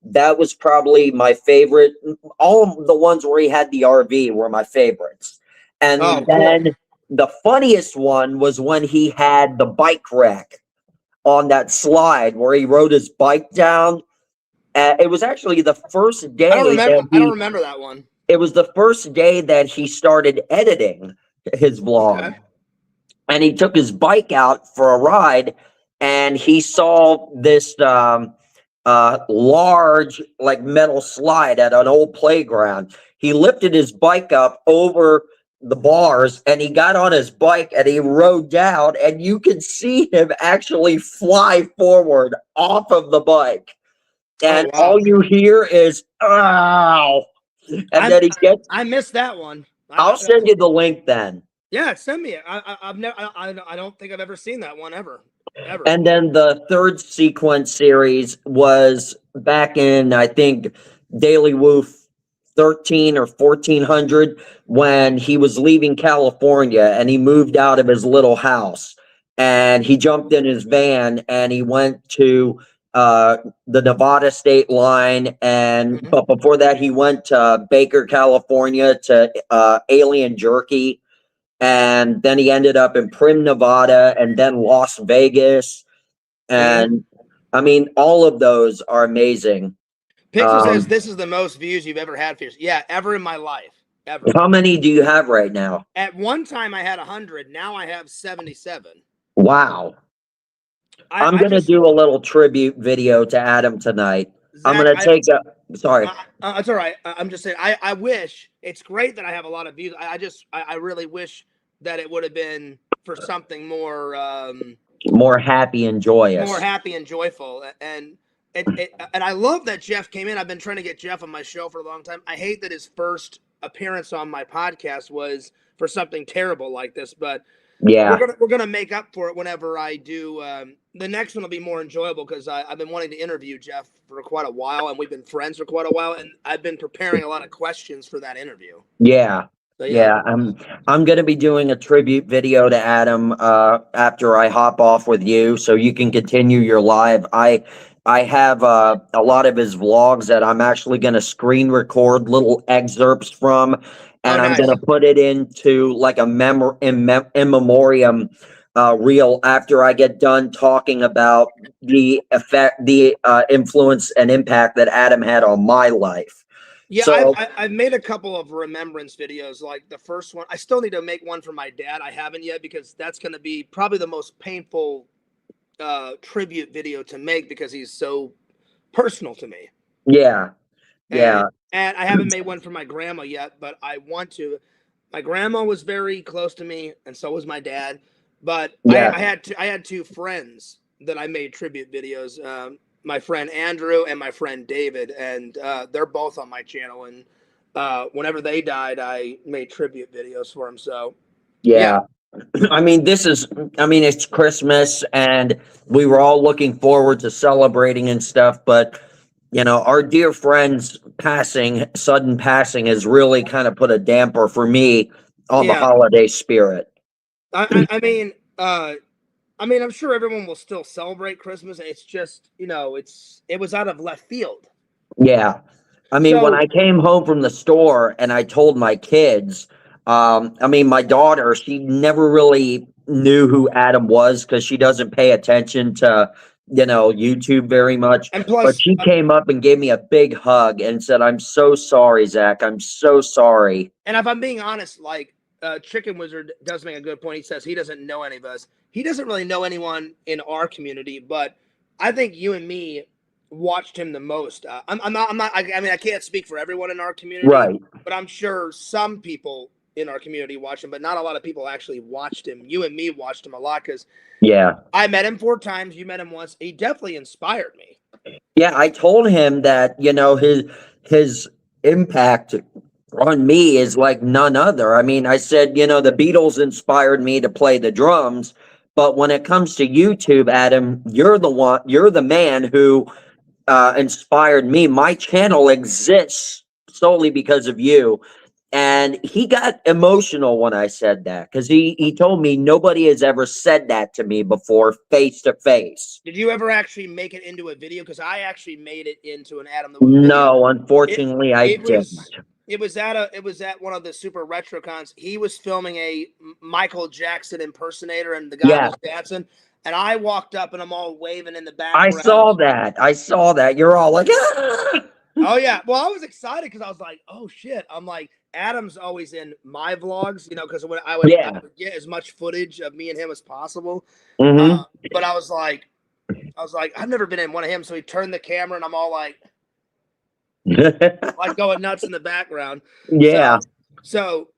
That was probably my favorite. All of the ones where he had the RV were my favorites. And Oh, then cool. the funniest one was when he had the bike wreck on that slide where he rode his bike down. It was actually the first day I don't that remember that one. it was the first day that he started editing his vlog. Okay. And he took his bike out for a ride, and he saw this large like metal slide at an old playground. He lifted his bike up over the bars, and he got on his bike and he rode down, and you could see him actually fly forward off of the bike. And Oh, wow. all you hear is "ow," and then he gets. I missed that one. I'll send you the link then. Yeah, send me it. I've never. I don't think I've ever seen that one ever. And then the third sequence series was back in, I think, Daily Woo 13 or 1400, when he was leaving California and he moved out of his little house, and he jumped in his van and he went to the Nevada state line. And but before that, he went to Baker, California to Alien Jerky. And then he ended up in Prim, Nevada, and then Las Vegas. And I mean, all of those are amazing. Pixel says this is the most views you've ever had, Fierce. Yeah, ever in my life. Ever. How many do you have right now? At one time I had 100. Now I have 77. Wow. I'm going to do a little tribute video to Adam tonight. Zach, I'm going to take a... Sorry. It's all right. I'm just saying, I wish... It's great that I have a lot of views. I really wish that it would have been for something more... more happy and joyous. More happy and joyful. And I love that Jeff came in. I've been trying to get Jeff on my show for a long time. I hate that his first appearance on my podcast was for something terrible like this, but yeah, we're gonna make up for it whenever I do. The next one will be more enjoyable because I've been wanting to interview Jeff for quite a while, and we've been friends for quite a while, and I've been preparing a lot of questions for that interview. Yeah. So, yeah, I'm going to be doing a tribute video to Adam after I hop off with you, so you can continue your live. I have a lot of his vlogs that I'm actually going to screen record little excerpts from, and I'm going to put it into like a in memoriam reel after I get done talking about the effect, the influence and impact that Adam had on my life. Yeah, so, I've made a couple of remembrance videos. Like the first one, I still need to make one for my dad. I haven't yet because that's going to be probably the most painful tribute video to make because he's so personal to me. Yeah. Yeah. And I haven't made one for my grandma yet, but I want to. My grandma was very close to me, and so was my dad. But Yeah. I had two friends that I made tribute videos. My friend Andrew and my friend David, and they're both on my channel. And whenever they died, I made tribute videos for them. So Yeah. I mean, it's Christmas and we were all looking forward to celebrating and stuff, but our dear friend's sudden passing has really kind of put a damper for me on the yeah, holiday spirit. I mean, I'm sure everyone will still celebrate Christmas. It's just, it was out of left field. Yeah. I mean, when So, I came home from the store and I told my kids, my daughter, she never really knew who Adam was because she doesn't pay attention to, YouTube very much. and But plus, she came up and gave me a big hug and said, "I'm so sorry, Zach. I'm so sorry." and if I'm being honest, like, Chicken Wizard does make a good point. He says he doesn't know any of us. He doesn't really know anyone in our community, but I think you and me watched him the most. I mean, I can't speak for everyone in our community, Right. but I'm sure some people in our community watched him, but not a lot of people actually watched him. You and me watched him a lot because Yeah. I met him 4 times. You met him once. He definitely inspired me. Yeah, I told him that, his impact on me is like none other. I mean, I said, the Beatles inspired me to play the drums, but when it comes to YouTube, Adam, you're the man who inspired me. My channel exists solely because of you. And he got emotional when I said that because he told me nobody has ever said that to me before face to face. Did you ever actually make it into a video? Because I actually made it into an Adam the Woo video. No, It unfortunately, I it didn't. was it was at one of the Super Retrocons. He was filming a Michael Jackson impersonator, and the guy Yeah. was dancing. And I walked up, and I'm all waving in the I background. saw that. I saw that. You're all like, "Ah!" Oh yeah, well I was excited because I was like, oh shit. I'm like, Adam's always in my vlogs, because when I would get as much footage of me and him as possible. Mhm. But I was like, I've never been in one of him. So he turned the camera, and I'm all like going nuts in the background. Yeah. So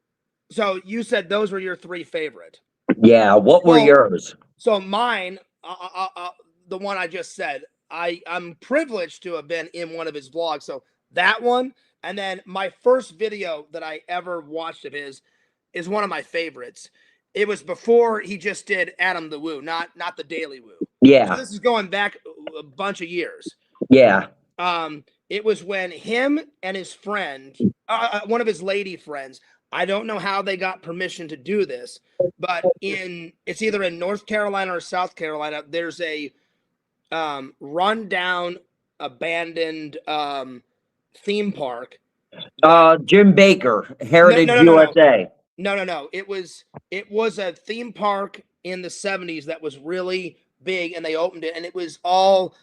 you said those were your 3 favorite. Yeah. What were yours? So mine, the one I just said, I'm privileged to have been in one of his vlogs. So that one, and then my first video that I ever watched of his is one of my favorites. It was before he just did Adam the Woo, not the Daily Woo. Yeah. So this is going back a bunch of years. Yeah. It was when him and his friend, one of his lady friends, I don't know how they got permission to do this, but it's either in North Carolina or South Carolina, there's a rundown, abandoned theme park. Jim Baker, Heritage USA. No. It was a theme park in the 70s that was really big, and they opened it, and it was all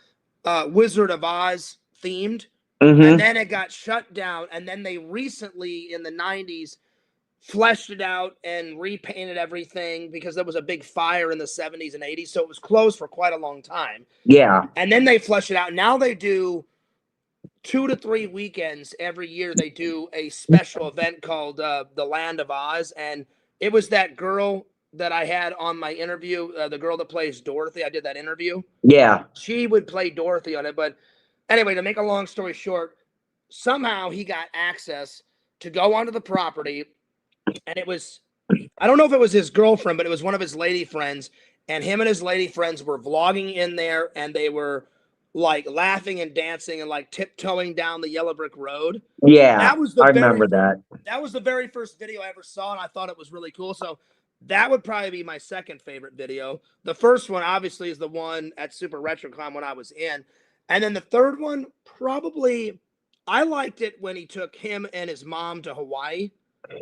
Wizard of Oz themed. And then it got shut down, and then they recently in the 90s fleshed it out and repainted everything because there was a big fire in the 70s and 80s, so it was closed for quite a long time. Yeah. And then they fleshed it out. Now they do 2 to 3 weekends every year. They do a special event called the Land of Oz, and it was that girl that I had on my interview, the girl that plays Dorothy. I did that interview. Yeah. She would play Dorothy on it, but anyway, to make a long story short, somehow he got access to go onto the property, and it was, I don't know if it was his girlfriend, but it was one of his lady friends, and him and his lady friends were vlogging in there, and they were like laughing and dancing and like tiptoeing down the yellow brick road. Yeah, I remember that. That was the very first video I ever saw, and I thought it was really cool. So that would probably be my second favorite video. The first one, obviously, is the one at Super RetroCon when I was in. And then the third one, probably, I liked it when he took him and his mom to Hawaii.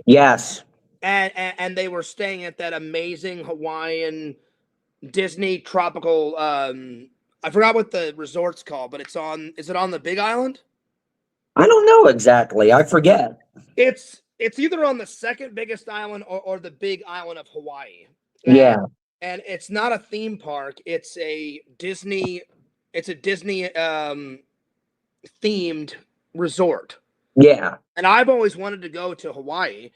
Yes. And they were staying at that amazing Hawaiian Disney tropical, I forgot what the resort's called, but is it on the Big Island? I don't know exactly. I forget. It's either on the second biggest island or the Big Island of Hawaii. Yeah. And it's not a theme park. It's a Disney themed resort. Yeah. And I've always wanted to go to Hawaii.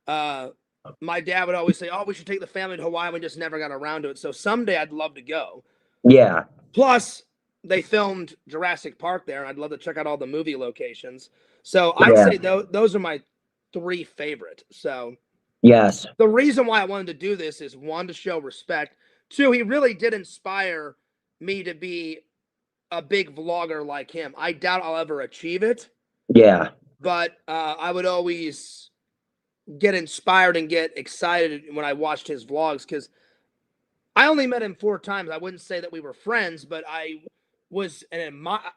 My dad would always say, "Oh, we should take the family to Hawaii." We just never got around to it. So someday I'd love to go. Yeah. Plus, they filmed Jurassic Park there, and I'd love to check out all the movie locations. So I'd say those are my 3 favorite. So yes, the reason why I wanted to do this is 1, to show respect. 2, he really did inspire me to be a big vlogger like him. I doubt I'll ever achieve it. Yeah. But I would always get inspired and get excited when I watched his vlogs, because I only met him 4 times. I wouldn't say that we were friends, but I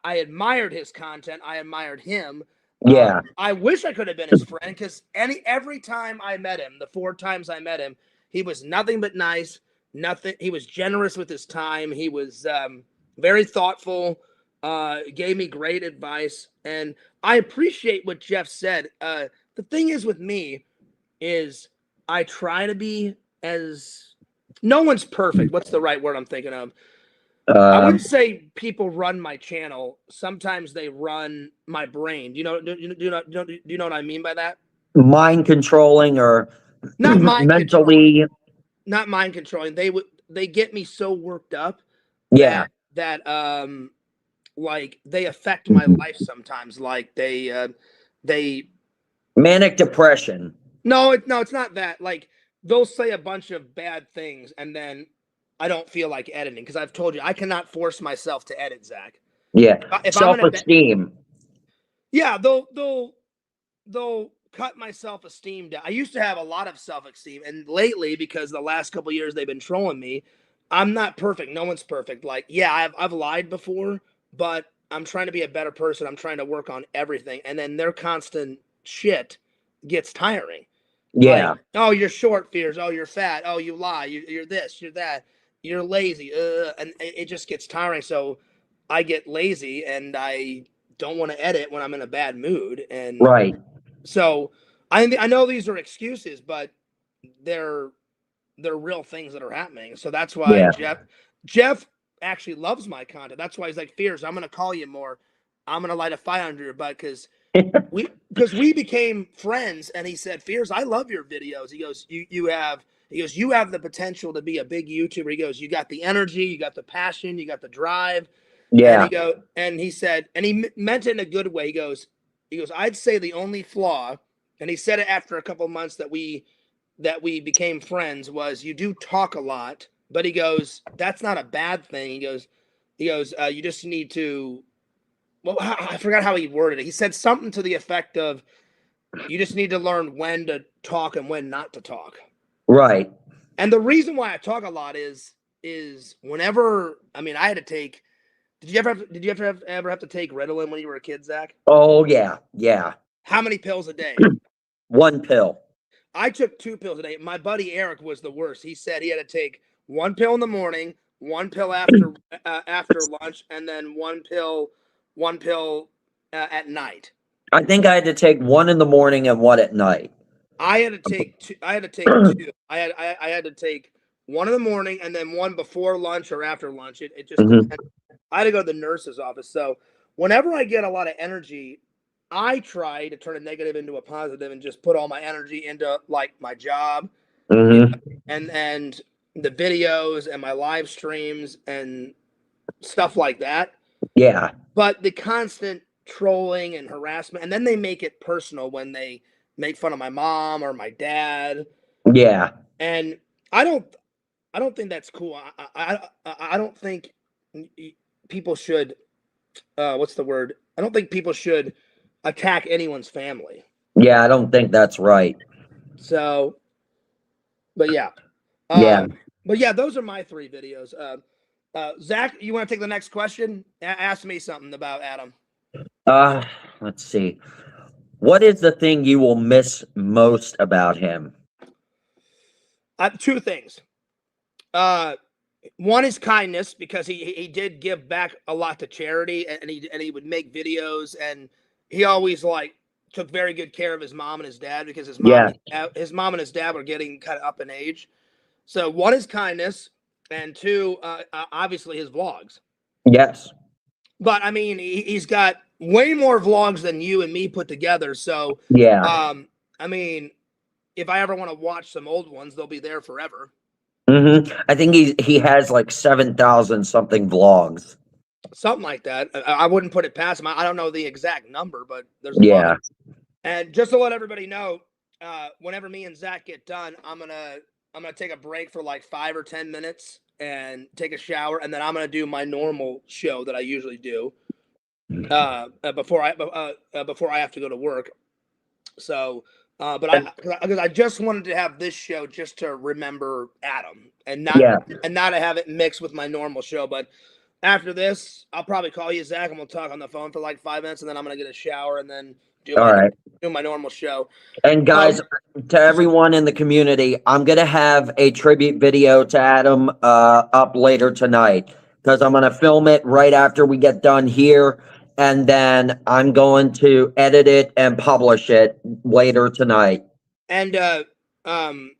admired his content. I admired him. Yeah. I wish I could have been his friend, because every time I met him, the 4 times I met him, he was nothing but nice. He was generous with his time. He was very thoughtful. Gave me great advice, and I appreciate what Jeff said. The thing is with me is I try to be as, no one's perfect. What's the right word I'm thinking of? I wouldn't say people run my channel. Sometimes they run my brain. Do you know what I mean by that? Mind controlling, or not mind mentally controlling. Not mind controlling. They get me so worked up. Yeah. That like they affect my life sometimes. Like they manic depression. No, it's not that. Like they'll say a bunch of bad things, and then I don't feel like editing, because I've told you I cannot force myself to edit, Zach. Yeah, if self-esteem. Yeah, they'll cut my self-esteem down. I used to have a lot of self-esteem, and lately, because the last couple of years they've been trolling me, I'm not perfect. No one's perfect. Like, yeah, I've lied before, but I'm trying to be a better person. I'm trying to work on everything, and then their constant shit gets tiring. Yeah. Like, oh, you're short, Fears. Oh, you're fat. Oh, you lie. You're this. You're that. You're lazy. And it just gets tiring. So I get lazy, and I don't want to edit when I'm in a bad mood. And right. So I know these are excuses, but they're real things that are happening. So that's why Jeff actually loves my content. That's why he's like, Fears, I'm gonna call you more. I'm gonna light a fire under your butt, because we became friends, and he said, Fears, I love your videos. He goes, you have the potential to be a big YouTuber. He goes, you got the energy, you got the passion, you got the drive. Yeah. And he said, and he meant it in a good way. He goes, I'd say the only flaw, and he said it after a couple of months that we became friends, was you do talk a lot, but he goes, that's not a bad thing. He goes, you just need to, well, I forgot how he worded it. He said something to the effect of, you just need to learn when to talk and when not to talk. Right. And the reason why I talk a lot is whenever, I mean, I had to take, did you ever have to take Ritalin when you were a kid, Zach? Oh, yeah. Yeah. How many pills a day? 1 pill. I took 2 pills a day. My buddy Eric was the worst. He said he had to take 1 pill in the morning, 1 pill after lunch, and then 1 pill at night. I think I had to take 1 in the morning and 1 at night. I had to take 2. I had to take 1 in the morning and then 1 before lunch or after lunch. It just depended. I had to go to the nurse's office. So whenever I get a lot of energy, I try to turn a negative into a positive and just put all my energy into like my job and the videos and my live streams and stuff like that. Yeah. But the constant trolling and harassment, and then they make it personal when they make fun of my mom or my dad. Yeah. And I don't think that's cool. I don't think people should what's the word? I don't think people should attack anyone's family. Yeah, I don't think that's right. So, but yeah. But yeah, those are my 3 videos. Zach, you want to take the next question? Ask me something about Adam. Let's see. What is the thing you will miss most about him? 2 things. One is kindness, because he did give back a lot to charity, and he would make videos, and he always like took very good care of his mom and his dad, because his mom and his dad were getting kind of up in age. So 1 is kindness, and 2, obviously his vlogs. Yes. But I mean, he's got way more vlogs than you and me put together. So, Yeah. I mean, if I ever want to watch some old ones, they'll be there forever. I think he has like 7,000 something vlogs. Something like that. I wouldn't put it past him. I don't know the exact number, but there's a Yeah. lot. And just to let everybody know, whenever me and Zach get done, I'm gonna take a break for like 5 or 10 minutes and take a shower, and then I'm gonna do my normal show that I usually do before I have to go to work. So, because I just wanted to have this show just to remember Adam and not to have it mixed with my normal show. But after this, I'll probably call you, Zach, and we'll talk on the phone for like 5 minutes, and then I'm gonna get a shower and then do my normal show. And guys, to everyone in the community, I'm gonna have a tribute video to Adam up later tonight, because I'm gonna film it right after we get done here, and then I'm going to edit it and publish it later tonight. And I'm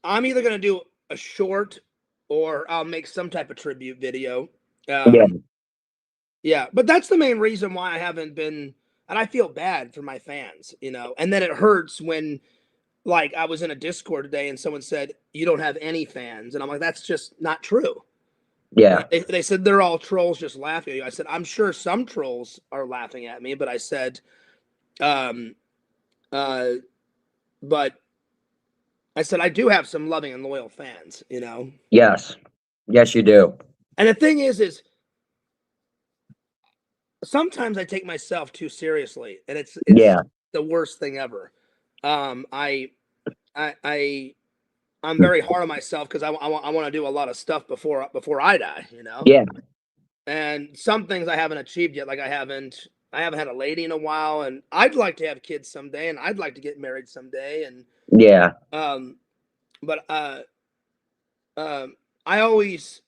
either gonna do a short or I'll make some type of tribute video. Yeah, but that's the main reason why I haven't been. And I feel bad for my fans, you know, and then it hurts when, like, I was in a Discord today and someone said, you don't have any fans. And I'm like, that's just not true. Yeah. They said they're all trolls just laughing at you. I said, I'm sure some trolls are laughing at me, but I said, but I said, I do have some loving and loyal fans, you know? Yes. Yes, you do. And the thing is sometimes I take myself too seriously, and it's the worst thing ever. I'm very hard on myself because I want to do a lot of stuff before I die, you know. Yeah. And some things I haven't achieved yet. Like I haven't had a lady in a while, and I'd like to have kids someday, and I'd like to get married someday, and but I always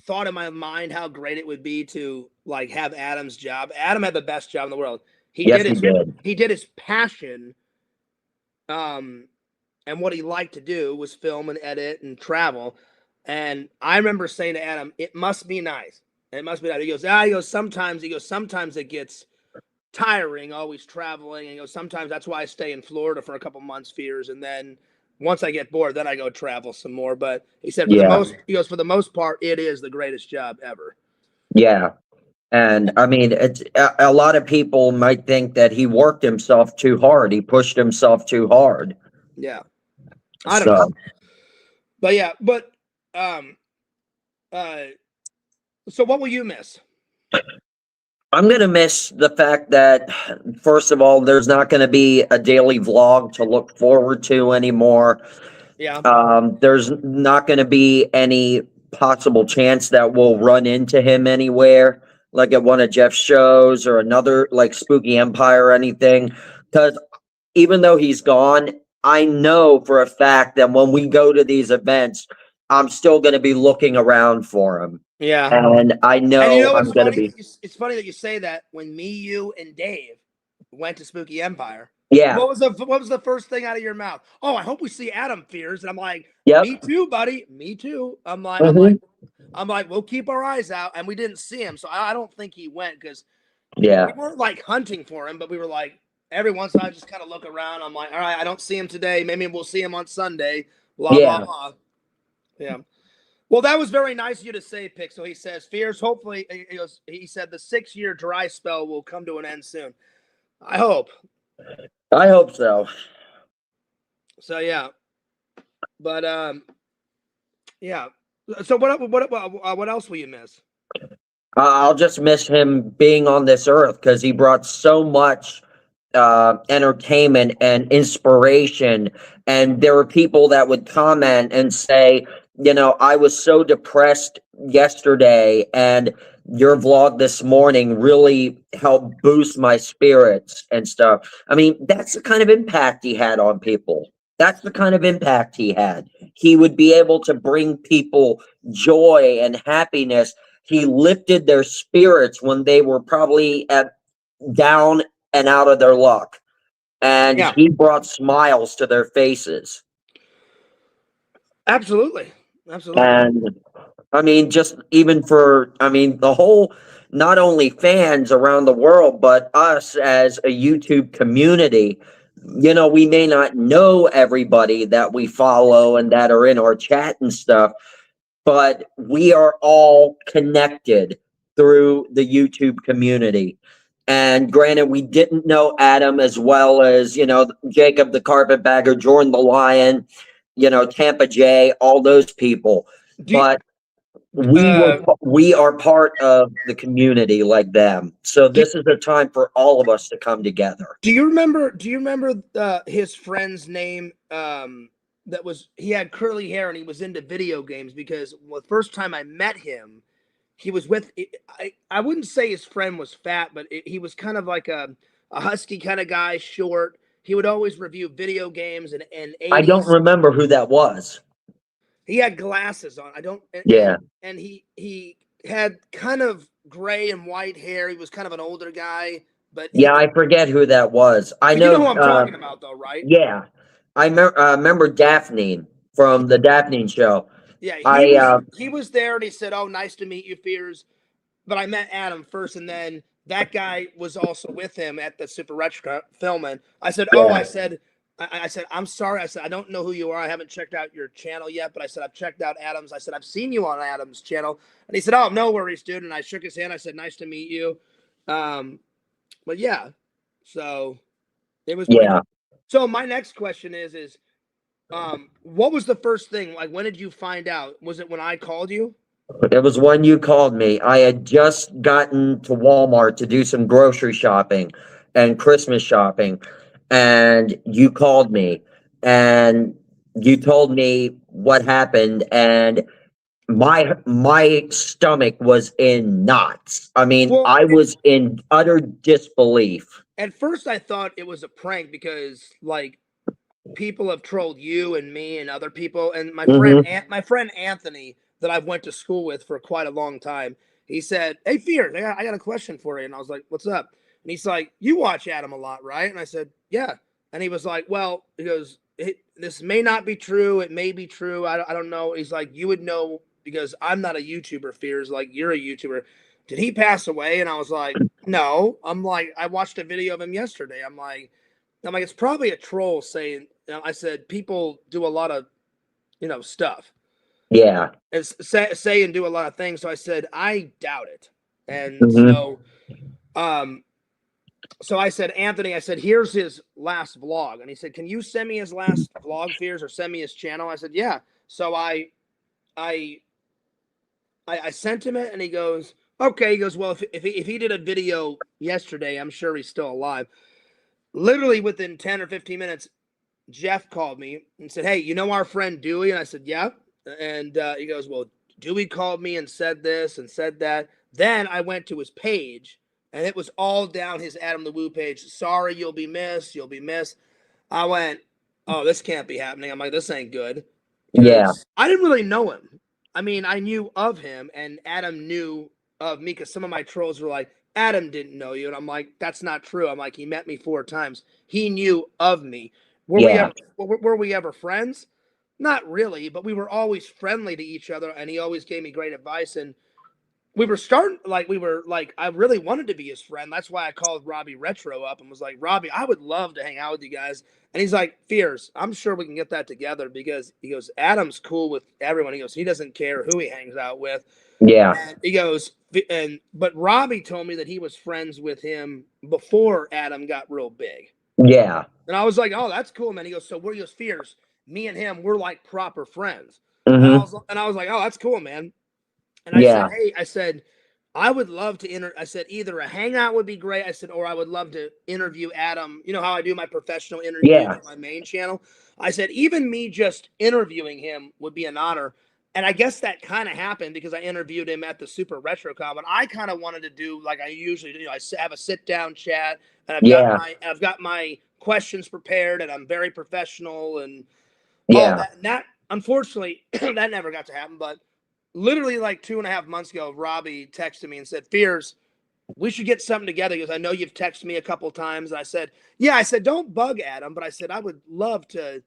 thought in my mind how great it would be to like have Adam's job. Adam had the best job in the world. He did his passion, and what he liked to do was film and edit and travel. And I remember saying to Adam, it must be nice. It must be nice. He goes, sometimes it gets tiring always traveling. And he goes, sometimes that's why I stay in Florida for a couple months, Fears, and then once I get bored, then I go travel some more. But he said, for the most part, it is the greatest job ever. Yeah. And I mean, it's a lot of people might think that he worked himself too hard. He pushed himself too hard. Yeah. I don't know. But yeah, so what will you miss? I'm going to miss the fact that, first of all, there's not going to be a daily vlog to look forward to anymore. Yeah. There's not going to be any possible chance that we'll run into him anywhere, like at one of Jeff's shows or another, like Spooky Empire or anything. Because even though he's gone, I know for a fact that when we go to these events, I'm still going to be looking around for him. Yeah. And I know, and you know I'm going to be. It's funny that you say that. When me, you, and Dave went to Spooky Empire. Yeah. What was the first thing out of your mouth? Oh, I hope we see Adam, Fears. And I'm like, me too, buddy. Me too. I'm like, we'll keep our eyes out. And we didn't see him. So I don't think he went because we weren't like hunting for him, but we were like, every once in a while, I just kind of look around. I'm like, all right, I don't see him today. Maybe we'll see him on Sunday. Blah, blah, blah. Yeah. Well, that was very nice of you to say, Pixel. He says, Fears, hopefully, he said the 6-year dry spell will come to an end soon. I hope. I hope so. So, yeah. But, yeah. So what else will you miss? I'll just miss him being on this earth because he brought so much entertainment and inspiration. And there were people that would comment and say, you know, I was so depressed yesterday and your vlog this morning really helped boost my spirits and stuff. I mean, that's the kind of impact he had on people. That's the kind of impact he had. He would be able to bring people joy and happiness. He lifted their spirits when they were probably down and out of their luck. And he brought smiles to their faces. Absolutely. And I mean, just even for, I mean, the whole, not only fans around the world, but us as a YouTube community. You know, we may not know everybody that we follow and that are in our chat and stuff, but we are all connected through the YouTube community. And granted, we didn't know Adam as well as, you know, Jacob the Carpetbagger, Jordan the Lion, you know, Tampa J, all those people. But we are part of the community like them. So this is a time for all of us to come together. Do you remember his friend's name? That was, he had curly hair and he was into video games, because the first time I met him, he was with, I wouldn't say his friend was fat, but he was kind of like a husky kind of guy, short. He would always review video games and 80s. I don't remember who that was. He had glasses on. And he had kind of gray and white hair. He was kind of an older guy, but yeah, I forget who that was. I know who I'm talking about, though, right? Yeah, I remember Daphne from the Daphne show. Yeah, he was there, and he said, "Oh, nice to meet you, Fears." But I met Adam first, and then that guy was also with him at the Super Retro filming. I said, "Oh," I said, "I'm sorry." I said, "I don't know who you are. I haven't checked out your channel yet." But I said, "I've checked out Adam's." I said, "I've seen you on Adam's channel." And he said, "Oh, no worries, dude." And I shook his hand. I said, "Nice to meet you." But yeah, so it was pretty cool. So my next question is what was the first thing? Like, when did you find out? Was it when I called you? It was when you called me. I had just gotten to Walmart to do some grocery shopping and Christmas shopping, and you called me and you told me what happened, and my stomach was in knots. I mean, I was in utter disbelief. At first I thought it was a prank, because like people have trolled you and me and other people, and my friend Anthony that I've went to school with for quite a long time. He said, "Hey, Fear, I got a question for you." And I was like, "What's up?" And he's like, "You watch Adam a lot, right?" And I said, "Yeah." And he was like, "Well," he goes, "this may not be true. It may be true. I don't know." He's like, "You would know, because I'm not a YouTuber, Fears. Like, you're a YouTuber. Did he pass away?" And I was like, "No." I'm like, "I watched a video of him yesterday." I'm like, it's probably a troll saying, I said, people do a lot of, stuff. Yeah. And say and do a lot of things. So I said, I doubt it. And so I said, "Anthony," I said, "here's his last vlog." And he said, "Can you send me his last vlog, Fears, or send me his channel?" I said, "Yeah." So I sent him it, and he goes, "Okay." He goes, "Well, if he did a video yesterday, I'm sure he's still alive." Literally within 10 or 15 minutes, Jeff called me and said, "Hey, you know our friend Dewey?" And I said, "Yeah." And he goes, "Well, Dewey called me and said this and said that." Then I went to his page, and it was all down his Adam the Woo page. "Sorry, you'll be missed. You'll be missed." I went, "Oh, this can't be happening." I'm like, "This ain't good." Yeah. I didn't really know him. I mean, I knew of him, and Adam knew of me, because some of my trolls were like, "Adam didn't know you." And I'm like, "That's not true." I'm like, "He met me 4 times. He knew of me." Were we ever friends? Not really, but we were always friendly to each other, and he always gave me great advice. And we were I really wanted to be his friend. That's why I called Robbie Retro up and was like, "Robbie, I would love to hang out with you guys." And he's like, "Fears, I'm sure we can get that together," because he goes, "Adam's cool with everyone." He goes, "He doesn't care who he hangs out with." Yeah. And he goes, but Robbie told me that he was friends with him before Adam got real big. Yeah. And I was like, "Oh, that's cool, man." He goes, "So we're just Fears. Me and him, we're like proper friends." And I was like, "Oh, that's cool, man." And I said, "Hey," I said, "I would love to I said, "either a hangout would be great." I said, "or I would love to interview Adam. You know how I do my professional interviews on my main channel?" I said, "Even me just interviewing him would be an honor." And I guess that kind of happened, because I interviewed him at the Super Retro Con. But I kind of wanted to do like I usually do. I have a sit down chat, and I've got my questions prepared, and I'm very professional, and all that. And that, unfortunately, that never got to happen. But literally like 2.5 months ago, Robbie texted me and said, "Fears, we should get something together, because I know you've texted me a couple times." And I said, "Yeah." I said, "Don't bug Adam," but I said, "I would love to."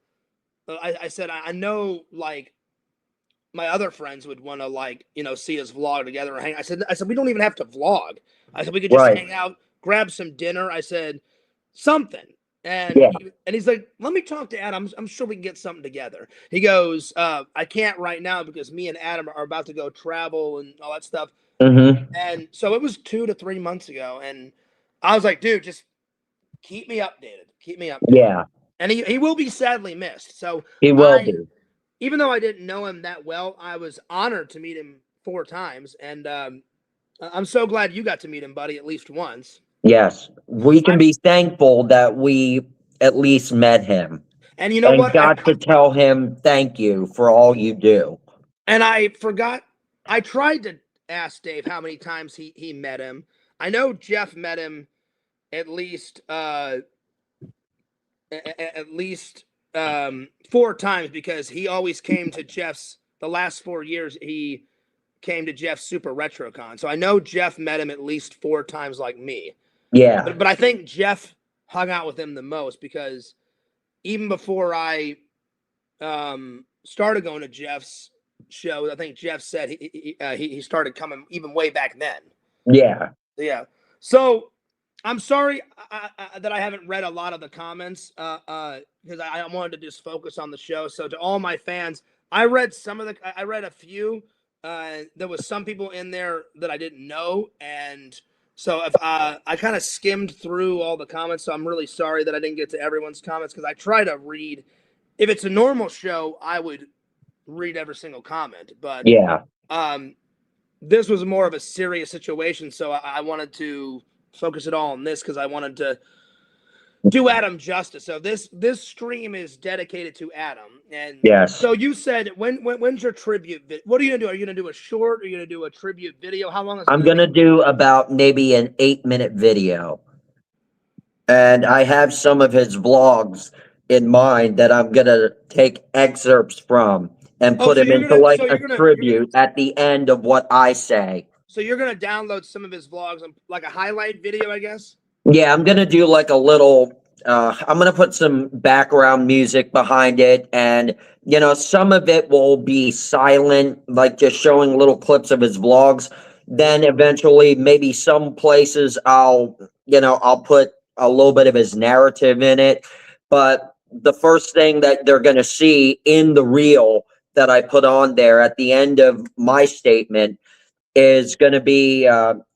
I said, "I know, like, my other friends would want to like, see us vlog together or hang. I said, we don't even have to vlog. I said, we could just Right. hang out, grab some dinner. I said, something. And Yeah. he's like, let me talk to Adam. I'm sure we can get something together. He goes, I can't right now because me and Adam are about to go travel and all that stuff. Mm-hmm. And so it was 2 to 3 months ago. And I was like, dude, just keep me updated. Keep me updated. Yeah. And he will be sadly missed. So He will be. Even though I didn't know him that well, I was honored to meet him 4 times. And I'm so glad you got to meet him, buddy, at least once. Yes. We can be thankful that we at least met him. And you know what? Got to tell him thank you for all you do. And I forgot. I tried to ask Dave how many times he met him. I know Jeff met him at least 4 times because he always came to Jeff's. The last 4 years he came to Jeff's Super RetroCon. So I know Jeff met him at least 4 times, like me. Yeah. But I think Jeff hung out with him the most because even before I started going to Jeff's show, I think Jeff said he started coming even way back then. Yeah. Yeah. So I'm sorry that I haven't read a lot of the comments because I wanted to just focus on the show. So to all my fans, I read a few. There was some people in there that I didn't know, and so if I kind of skimmed through all the comments. So I'm really sorry that I didn't get to everyone's comments because I try to read. If it's a normal show, I would read every single comment. But yeah, this was more of a serious situation, so I wanted to focus it all on this because I wanted to do Adam justice. So this stream is dedicated to Adam. And yes. So you said when's your tribute? What are you gonna do? Are you gonna do a short? Are you gonna do a tribute video? How long is it? I'm gonna do about maybe an 8-minute video, and I have some of his vlogs in mind that I'm gonna take excerpts from and put him into a tribute at the end of what I say. So you're gonna download some of his vlogs, like a highlight video, I guess? Yeah, I'm gonna do like a little. I'm gonna put some background music behind it, and some of it will be silent, like just showing little clips of his vlogs. Then eventually, maybe some places I'll put a little bit of his narrative in it. But the first thing that they're gonna see in the reel that I put on there at the end of my statement is going to be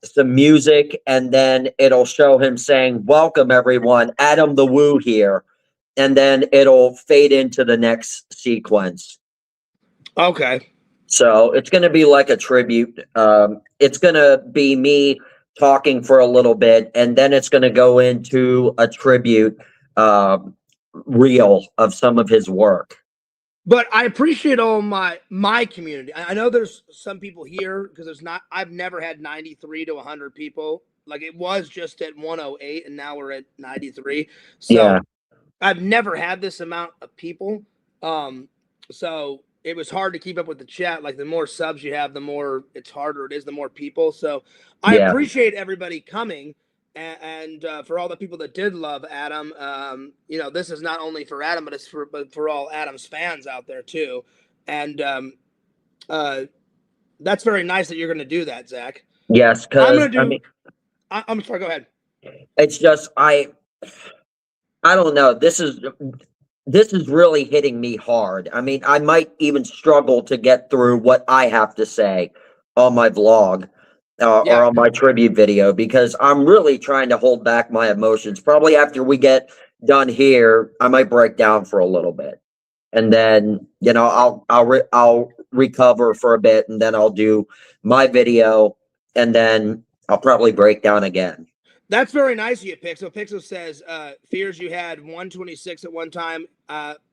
some music, and then it'll show him saying, "Welcome everyone, Adam the Woo here," and then it'll fade into the next sequence. Okay. So it's going to be like a tribute. It's going to be me talking for a little bit, and then it's going to go into a tribute reel of some of his work. But I appreciate all my community. I know there's some people here because I've never had 93 to 100 people. Like it was just at 108 and now we're at 93. So yeah. I've never had this amount of people. So it was hard to keep up with the chat. Like the more subs you have, the more it's harder it is, the more people. So I appreciate everybody coming. And for all the people that did love Adam, this is not only for Adam, but it's for all Adam's fans out there too. And that's very nice that you're going to do that, Zach. Yes, because I'm sorry. Go ahead. It's just I don't know. This is really hitting me hard. I mean, I might even struggle to get through what I have to say on my vlog. Or on my tribute video, because I'm really trying to hold back my emotions. Probably after we get done here, I might break down for a little bit, and then I'll recover for a bit, and then I'll do my video, and then I'll probably break down again. That's very nice of you, Pixel. Pixel says fears you had 126 at one time.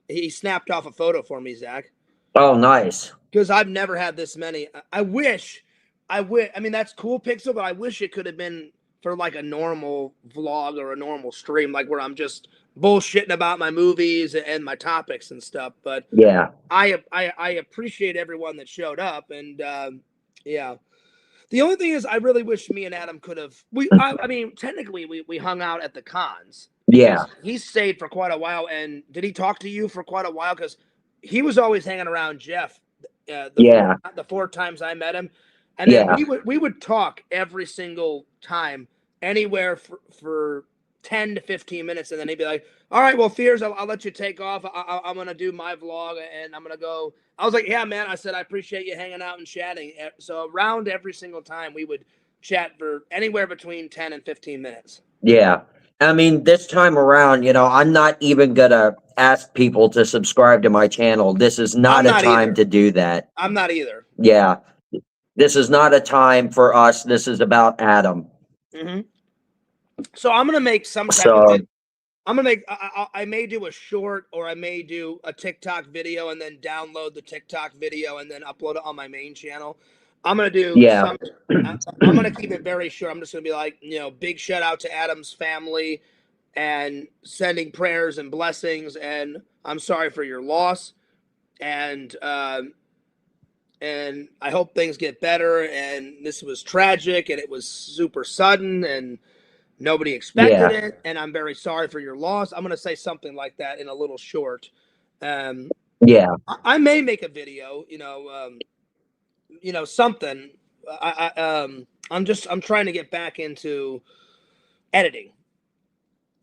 He snapped off a photo for me, Zach. Oh, nice. Because I've never had this many. I mean, that's cool, Pixel, but I wish it could have been for like a normal vlog or a normal stream, like where I'm just bullshitting about my movies and my topics and stuff. But yeah, I appreciate everyone that showed up. And yeah, the only thing is I really wish me and Adam could have, I mean, technically we hung out at the cons. Yeah. He stayed for quite a while. And did he talk to you for quite a while? Because he was always hanging around Jeff The 4 times I met him, and then Yeah. we would talk every single time, anywhere for 10 to 15 minutes, and then he'd be like, "All right, well, Fears, I'll let you take off. I'm gonna do my vlog, and I'm gonna go." I was like, "Yeah, man." I said, "I appreciate you hanging out and chatting." So around every single time, we would chat for anywhere between 10 and 15 minutes. Yeah. I mean, this time around, you know, I'm not even gonna ask people to subscribe to my channel. This is not a time to do that. I'm not either. Yeah. This is not a time for us. This is about Adam. Mm-hmm. So I'm gonna make some type So, of. I'm gonna make. I may do a short, or I may do a TikTok video and then download the TikTok video and then upload it on my main channel. I'm gonna do. yeah. I'm gonna keep it very short. I'm just gonna be like, big shout out to Adam's family, and sending prayers and blessings, and I'm sorry for your loss, and I hope things get better. And this was tragic, and it was super sudden, and nobody expected it, and I'm very sorry for your loss. I'm gonna say something like that in a little short. Yeah. I may make a video, something. I'm trying to get back into editing.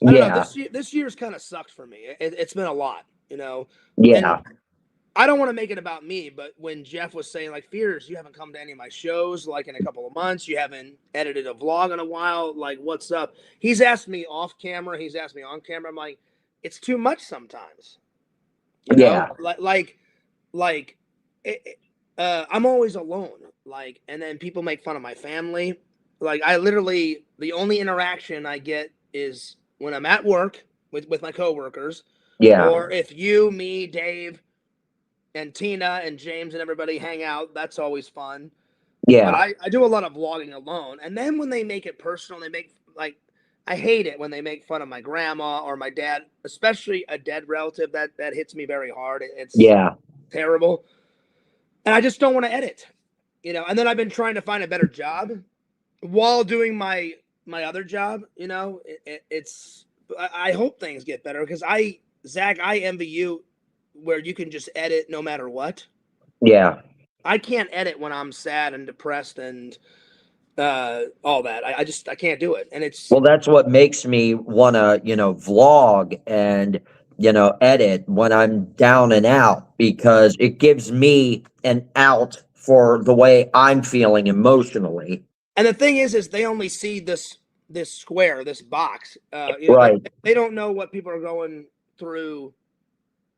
I don't know. This year's kind of sucked for me. It's been a lot, Yeah. And I don't want to make it about me, but when Jeff was saying, like, Fears, you haven't come to any of my shows, like, in a couple of months, you haven't edited a vlog in a while, like, what's up? He's asked me off camera, he's asked me on camera. I'm like, it's too much sometimes. Yeah. I'm always alone, like, and then people make fun of my family. Like, the only interaction I get is when I'm at work with my coworkers. Yeah. Or if you, me, Dave, and Tina and James and everybody hang out. That's always fun. Yeah. But I do a lot of vlogging alone. And then when they make it personal, I hate it when they make fun of my grandma or my dad, especially a dead relative. That hits me very hard. It's terrible. And I just don't want to edit, and then I've been trying to find a better job while doing my other job, I hope things get better, because Zach, I envy you, where you can just edit no matter what. Yeah. I can't edit when I'm sad and depressed and all that. I can't do it. And Well, that's what makes me want to, vlog and, edit when I'm down and out, because it gives me an out for the way I'm feeling emotionally. And the thing is they only see this square, this box. Right. They don't know what people are going through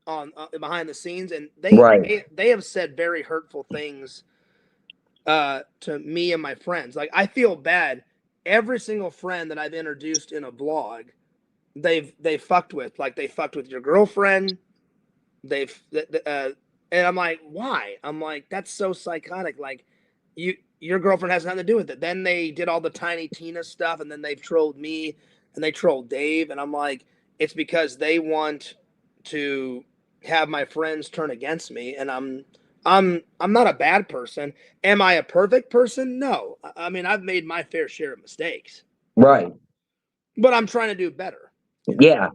on behind the scenes, and they have said very hurtful things to me and my friends. Like, I feel bad. Every single friend that I've introduced in a vlog, they fucked with. Like, they fucked with your girlfriend. And I'm like, why? I'm like, that's so psychotic. Like, your girlfriend has nothing to do with it. Then they did all the Tiny Tina stuff, and then they've trolled me, and they trolled Dave, and I'm like, it's because they want to have my friends turn against me, and I'm not a bad person. Am I a perfect person? No. I mean, I've made my fair share of mistakes. Right. But I'm trying to do better. Yeah.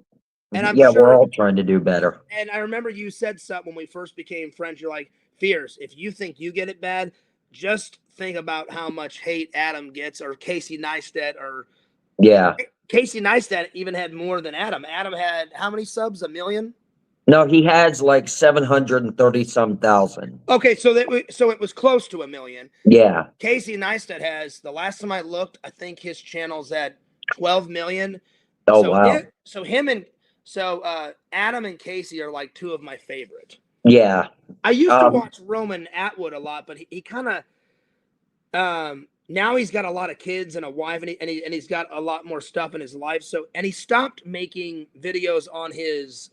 And I'm sure we're all trying to do better. And I remember you said something when we first became friends. You're like, Fears, if you think you get it bad, just think about how much hate Adam gets, or Casey Neistat, or Casey Neistat even had more than Adam. Adam had how many subs? 1 million? No, he has like 730 some thousand. Okay, so it was close to 1 million. Yeah. Casey Neistat has, the last time I looked, I think his channel's at 12 million. Oh, wow. So Adam and Casey are like two of my favorite. Yeah. I used to watch Roman Atwood a lot, but he kind of now he's got a lot of kids and a wife, and he's got a lot more stuff in his life. So, and he stopped making videos on his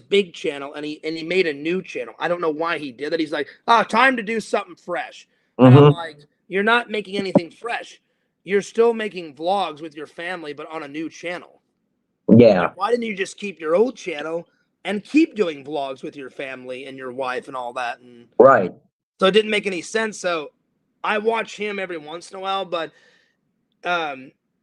big channel, and he made a new channel. I don't know why he did that. He's like, time to do something fresh. And I'm like, you're not making anything fresh. You're still making vlogs with your family, but on a new channel. Yeah. Like, why didn't you just keep your old channel and keep doing vlogs with your family and your wife and all that? And right. So it didn't make any sense. So I watch him every once in a while, but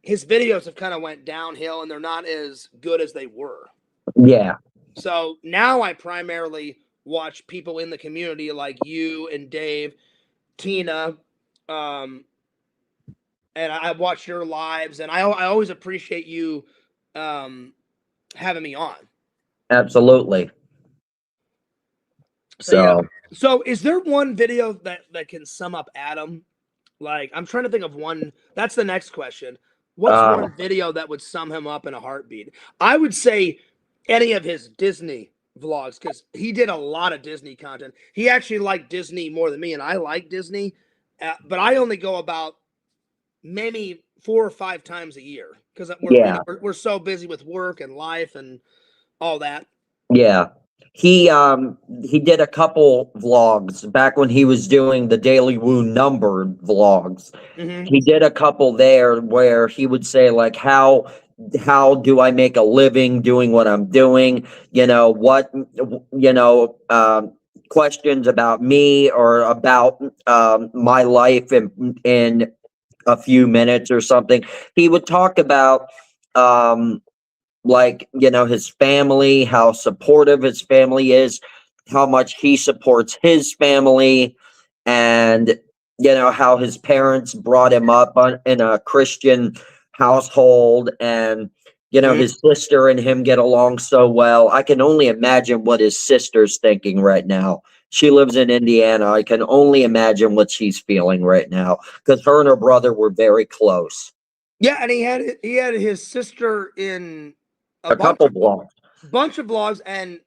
his videos have kind of went downhill, and they're not as good as they were. Yeah. So now I primarily watch people in the community like you and Dave, Tina, and I watched your lives, and I always appreciate you having me on. Absolutely. So, so is there one video that can sum up Adam? Like, I'm trying to think of one. That's the next question. What's one video that would sum him up in a heartbeat? I would say any of his Disney vlogs, because he did a lot of Disney content. He actually liked Disney more than me, and I like Disney, but I only go about maybe 4 or 5 times a year because we're so busy with work and life and all that. Yeah. He did a couple vlogs back when he was doing the Daily Woo numbered vlogs. Mm-hmm. He did a couple there where he would say like how do I make a living doing what I'm doing? You know, questions about me or about my life in a few minutes or something. He would talk about like, you know, his family, how supportive his family is, how much he supports his family, and, you know, how his parents brought him up in a Christian household, and, you know, his sister and him get along so well. I can only imagine what his sister's thinking right now. She lives in Indiana. I can only imagine what she's feeling right now because her and her brother were very close. Yeah, and he had his sister in a couple vlogs. Bunch of vlogs, and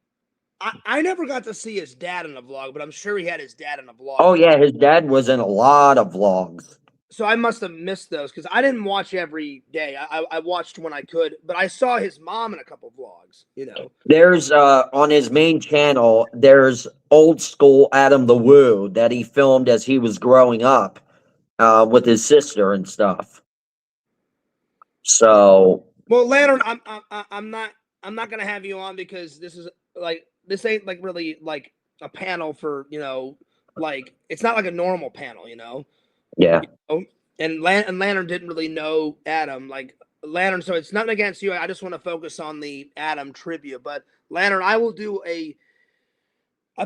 I never got to see his dad in a vlog, but I'm sure he had his dad in a vlog. Oh yeah, his dad was in a lot of vlogs. So I must have missed those because I didn't watch every day. I watched when I could, but I saw his mom in a couple vlogs, you know. There's on his main channel, there's old school Adam the Woo that he filmed as he was growing up with his sister and stuff. So well, Lantern, I'm not gonna have you on because this ain't like really like a panel for, you know, like it's not like a normal panel, you know. Yeah. You know? And Lantern didn't really know Adam, like Lantern. So it's nothing against you. I just want to focus on the Adam trivia. But Lantern, I will do a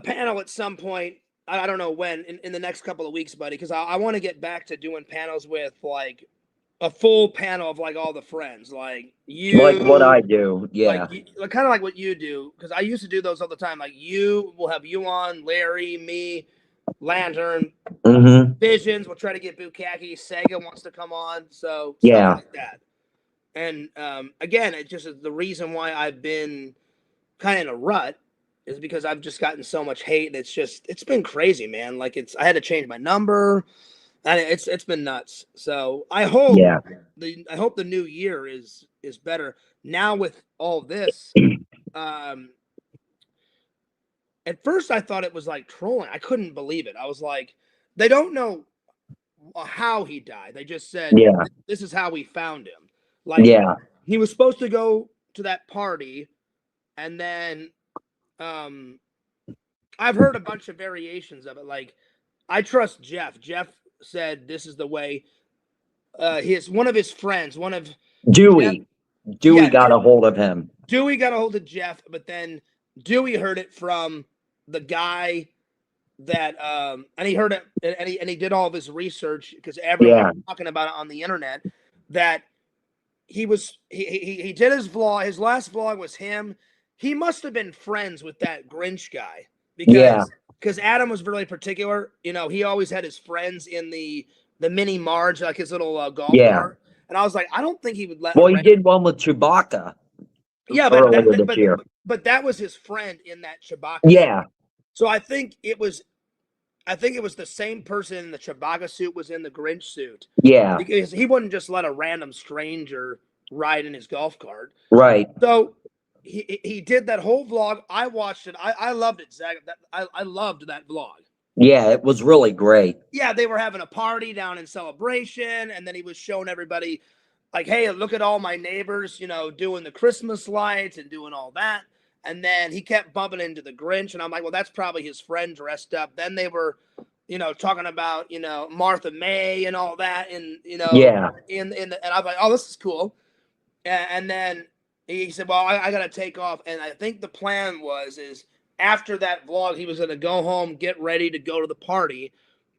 panel at some point. I don't know when in the next couple of weeks, buddy, because I want to get back to doing panels with like a full panel of like all the friends, like you, like what I do, yeah, like kind of like what you do, because I used to do those all the time. Like we'll have you on, Larry, me, Lantern, Visions. We'll try to get Bukaki. Sega wants to come on, so yeah, stuff like that. And again, it just is the reason why I've been kind of in a rut is because I've just gotten so much hate. It's been crazy, man. Like I had to change my number. And it's been nuts. So I hope the new year is better. Now with all this, at first I thought it was like trolling. I couldn't believe it. I was like, they don't know how he died. They just said, this is how we found him. Like, he was supposed to go to that party, and then I've heard a bunch of variations of it. Like, I trust Jeff. Jeff said this is the way. One of his friends, one of Dewey got a hold of him. Dewey got a hold of Jeff, but then Dewey heard it from the guy that and he heard it, and he did all of his research because everyone was talking about it on the internet. That he did his vlog. His last vlog was him. He must have been friends with that Grinch guy because Adam was really particular. You know, he always had his friends in the mini Marge, like his little golf cart. And I was like, I don't think he would let. Well, he did one with Chewbacca. Yeah, but that was his friend in that Chewbacca. Yeah. Suit. So I think it was the same person in the Chewbacca suit was in the Grinch suit. Yeah. Because he wouldn't just let a random stranger ride in his golf cart. Right. So he did that whole vlog. I watched it. I loved it, Zach. I loved that vlog. Yeah, it was really great. Yeah, they were having a party down in Celebration, and then he was showing everybody, like, hey, look at all my neighbors, you know, doing the Christmas lights and doing all that. And then he kept bumping into the Grinch, and I'm like, well, that's probably his friend dressed up. Then they were, you know, talking about, you know, Martha May and all that, and you know, and I was like, oh, this is cool. And then he said, well, I got to take off, and I think the plan is after that vlog, he was going to go home, get ready to go to the party.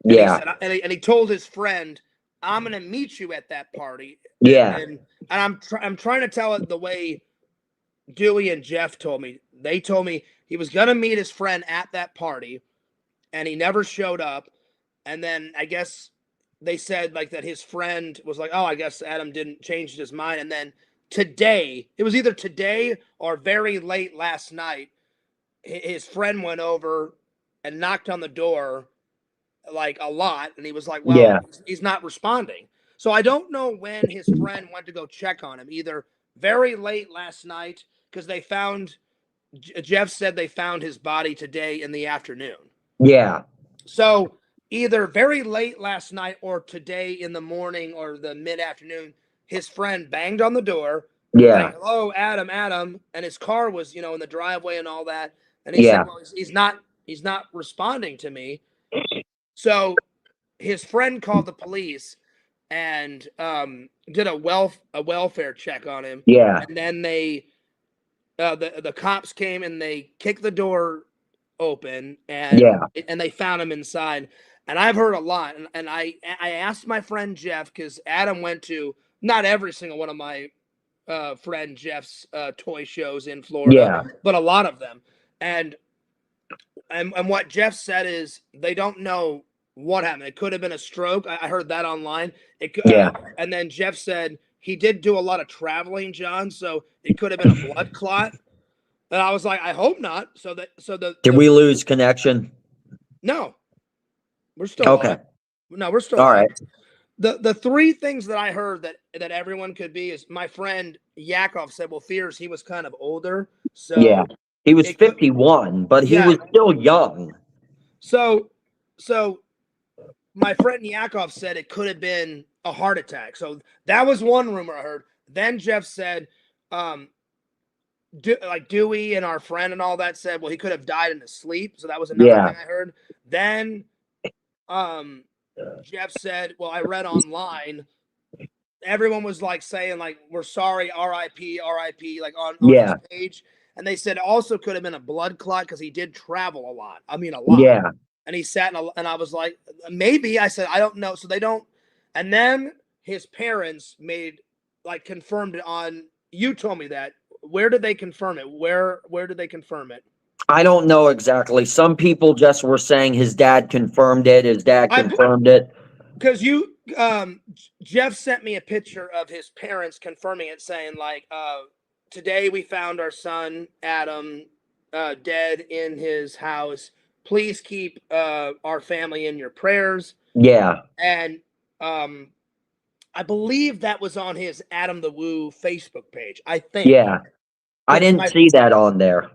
And Yeah. He said, and he told his friend, "I'm going to meet you at that party." Yeah. And I'm trying to tell it the way Dewey and Jeff told me. They told me he was going to meet his friend at that party, and he never showed up. And then I guess they said like that his friend was like, "Oh, I guess Adam didn't change his mind." And then today, it was either today or very late last night, his friend went over and knocked on the door like a lot, and he was like, "Well, he's not responding." So I don't know when his friend went to go check on him. Either very late last night, because they found, Jeff said they found his body today in the afternoon. Yeah. So either very late last night or today in the morning or the mid-afternoon, his friend banged on the door. Yeah. Like, "Hello, Adam, Adam," and his car was, in the driveway and all that. And he said, "Well, he's not responding to me." So his friend called the police and did a welfare check on him. Yeah. And then they the cops came and they kicked the door open and they found him inside. And I've heard a lot. And I asked my friend Jeff, because Adam went to not every single one of my friend Jeff's toy shows in Florida, but a lot of them. And what Jeff said is they don't know what happened. It could have been a stroke. I heard that online. It could, and then Jeff said he did do a lot of traveling, John, so it could have been a blood clot. And I was like, I hope not. Did we lose connection? No, we're still okay. No, we're still all right. The three things that I heard that everyone could be is my friend Yakov said, well, fears he was kind of older. So he was 51, but he was still young. So my friend Yakov said it could have been a heart attack. So that was one rumor I heard. Then Jeff said, Dewey and our friend and all that said, well, he could have died in his sleep. So that was another thing I heard. Then Jeff said, well, I read online, everyone was like saying like, we're sorry, RIP, like on his page. And they said also could have been a blood clot because he did travel a lot. I mean, a lot. Yeah. And he sat and I was like, maybe. I said, I don't know. So they don't. And then his parents confirmed it on. You told me that. Where did they confirm it? Where did they confirm it? I don't know exactly. Some people just were saying his dad confirmed it. His dad confirmed it. Because Jeff sent me a picture of his parents confirming it, saying like, today we found our son Adam dead in his house. Please keep our family in your prayers. Yeah. And I believe that was on his Adam the Woo Facebook page, I think. Yeah. I didn't see that on there.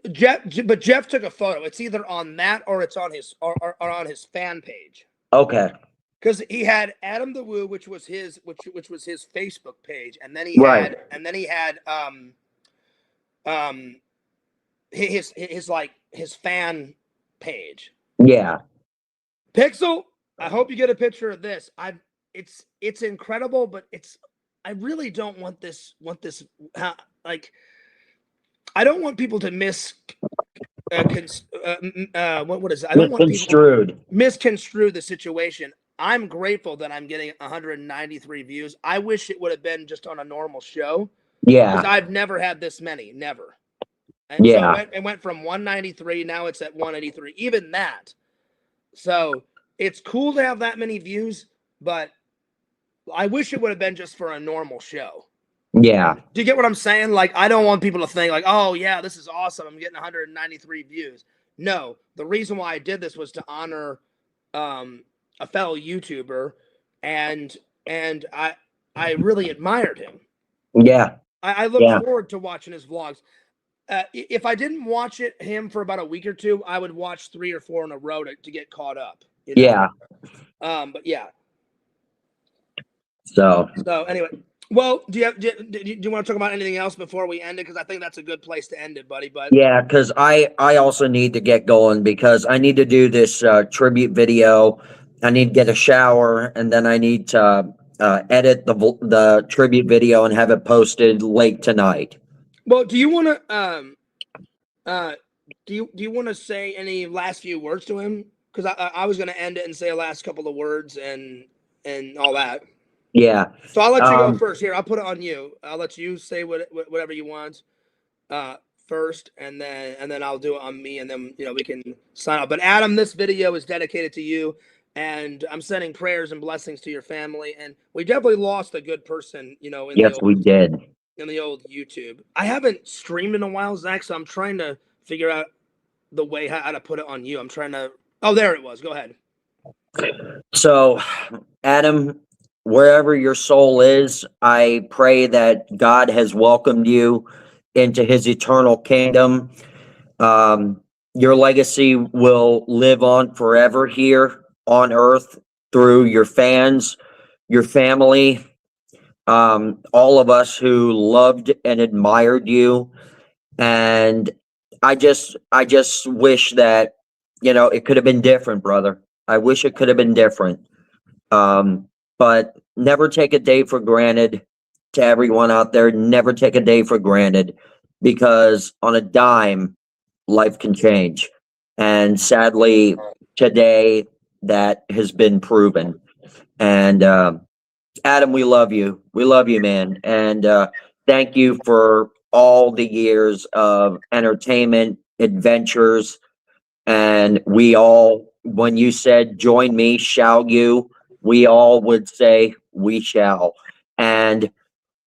But Jeff took a photo. It's either on that or it's on his or on his fan page. Okay. Because he had Adam the Woo, which was his Facebook page, and then he had his fan page. Yeah. Pixel, I hope you get a picture of this. It's incredible, but I really don't want this I don't want people to what is it? I don't want people to misconstrue the situation. I'm grateful that I'm getting 193 views. I wish it would have been just on a normal show. Yeah. Because I've never had this many, never. And so it went from 193, now it's at 183. Even that. So it's cool to have that many views, but I wish it would have been just for a normal show. Yeah. Do you get what I'm saying? Like, I don't want people to think like, oh yeah, this is awesome, I'm getting 193 views. No, the reason why I did this was to honor a fellow YouTuber, and I really admired him. Yeah. I look forward to watching his vlogs. If I didn't watch him for about a week or two, I would watch 3 or 4 in a row to get caught up. You know? Yeah. But yeah. So anyway, well, do you want to talk about anything else before we end it? Because I think that's a good place to end it, buddy. But yeah, because I also need to get going because I need to do this tribute video. I need to get a shower, and then I need to edit the tribute video and have it posted late tonight. Well, do you want do you want to say any last few words to him? Because I was going to end it and say a last couple of words and all that. Yeah. So I'll let you go first. Here, I'll put it on you. I'll let you say whatever you want first, and then I'll do it on me, and then we can sign off. But Adam, this video is dedicated to you, and I'm sending prayers and blessings to your family. And we definitely lost a good person, Yes, we did. In the old YouTube. I haven't streamed in a while, Zach, so I'm trying to figure out the way how to put it on you. I'm trying to. Oh, there it was. Go ahead. So, Adam, wherever your soul is, I pray that God has welcomed you into his eternal kingdom. Your legacy will live on forever here on earth through your fans, your family, all of us who loved and admired you. And I just wish that, it could have been different, brother. I wish it could have been different. But never take a day for granted. To everyone out there, never take a day for granted, because on a dime, life can change. And sadly, today that has been proven. And Adam, we love you. We love you, man. And thank you for all the years of entertainment, adventures. And we all, when you said, join me, shall you? We all would say, we shall. And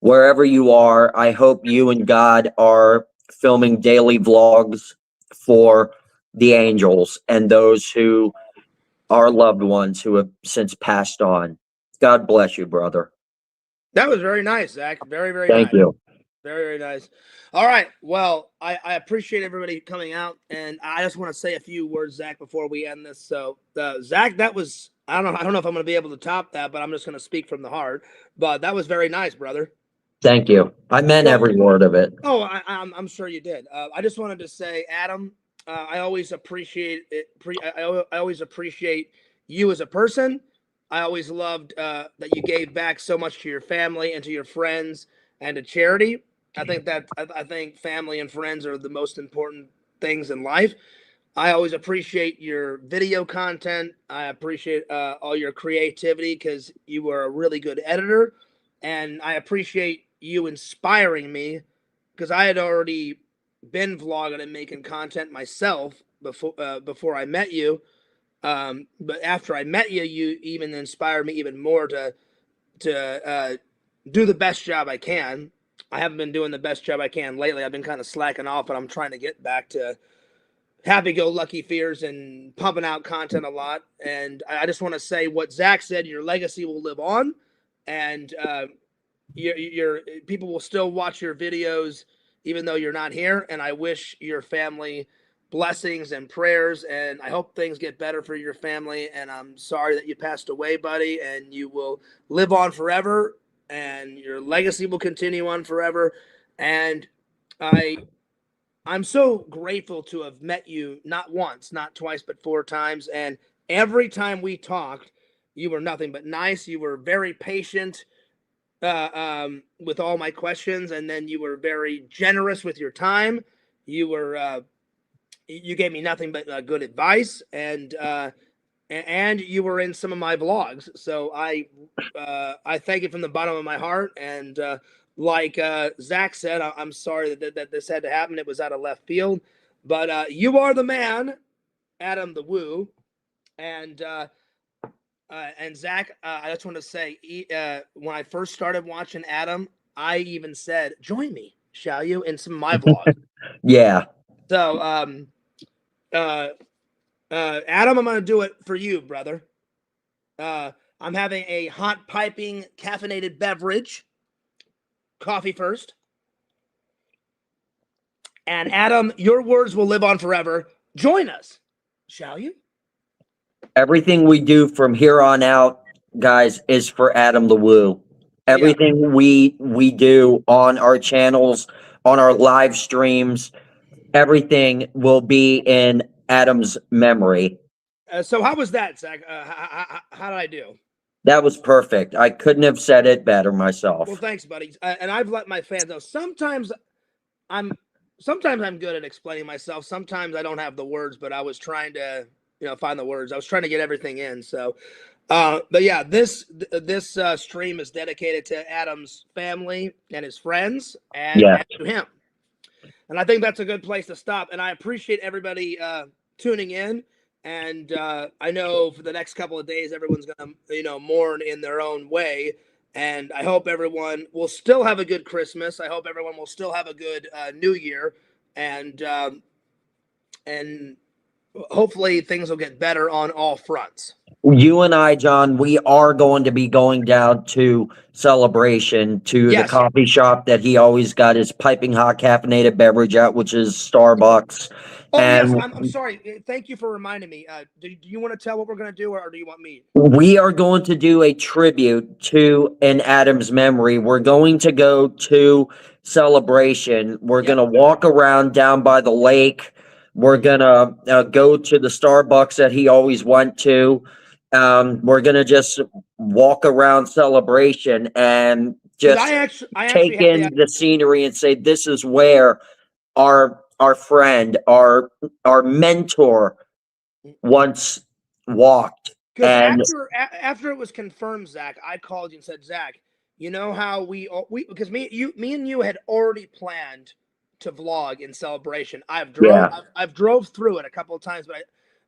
wherever you are, I hope you and God are filming daily vlogs for the angels and those who are loved ones who have since passed on. God bless you, brother. That was very nice, Zach. Very, very Thank nice. you. Very, very nice. All right. Well, I appreciate everybody coming out, and I just want to say a few words, Zach, before we end this. So, Zach, that was, I don't know if I'm going to be able to top that, but I'm just going to speak from the heart. But that was very nice, brother. Thank you. I meant every word of it. Oh, I'm sure you did. I just wanted to say, Adam, I always appreciate it. I always appreciate you as a person. I always loved that you gave back so much to your family and to your friends and to charity. I think family and friends are the most important things in life. I always appreciate your video content. I appreciate all your creativity because you were a really good editor, and I appreciate you inspiring me because I had already been vlogging and making content myself before I met you. But after I met you, you even inspired me even more to do the best job I can. I haven't been doing the best job I can lately. I've been kind of slacking off, but I'm trying to get back to happy-go-lucky fears and pumping out content a lot. And I just want to say what Zach said: your legacy will live on, and your people will still watch your videos even though you're not here. And I wish your family blessings and prayers, and I hope things get better for your family. And I'm sorry that you passed away, buddy, and you will live on forever, and your legacy will continue on forever. And I'm so grateful to have met you, not once, not twice, but 4 times. And every time we talked, you were nothing but nice. You were very patient with all my questions, and then you were very generous with your time. You were you gave me nothing but good advice, and you were in some of my vlogs. So I thank you from the bottom of my heart. And like Zach said, I'm sorry that this had to happen. It was out of left field, but you are the man, Adam the Woo, and Zach, I just want to say, when I first started watching Adam, I even said, "Join me, shall you?" in some of my vlogs. Yeah. So, Adam, I'm going to do it for you, brother. I'm having a hot piping caffeinated beverage. Coffee first. And Adam, your words will live on forever. Join us, shall you? Everything we do from here on out, guys, is for Adam the Woo. Everything we do on our channels, on our live streams, everything will be in Adam's memory. So how was that, Zach? How did I do? That was perfect. I couldn't have said it better myself. Well, thanks, buddy. And I've let my fans know. Sometimes I'm sometimes I'm good at explaining myself. Sometimes I don't have the words, but I was trying to, find the words. I was trying to get everything in. So, but yeah, this stream is dedicated to Adam's family and his friends and to him. And I think that's a good place to stop. And I appreciate everybody tuning in. And I know for the next couple of days, everyone's going to, mourn in their own way. And I hope everyone will still have a good Christmas. I hope everyone will still have a good New Year. And hopefully things will get better on all fronts. You and I, John, we are going to be going down to Celebration to the coffee shop that he always got his piping hot caffeinated beverage at, which is Starbucks. Oh, and yes, I'm sorry. Thank you for reminding me. Do you want to tell what we're going to do, or do you want me? We are going to do a tribute to an Adam's memory. We're going to go to Celebration. We're going to walk around down by the lake. We're going to go to the Starbucks that he always went to. We're going to just walk around Celebration and just take in the scenery and say, this is where our friend, our mentor once walked. Because after it was confirmed, Zach, I called you and said, Zach, you know how we because me and you had already planned to vlog in Celebration. I've drove through it a couple of times,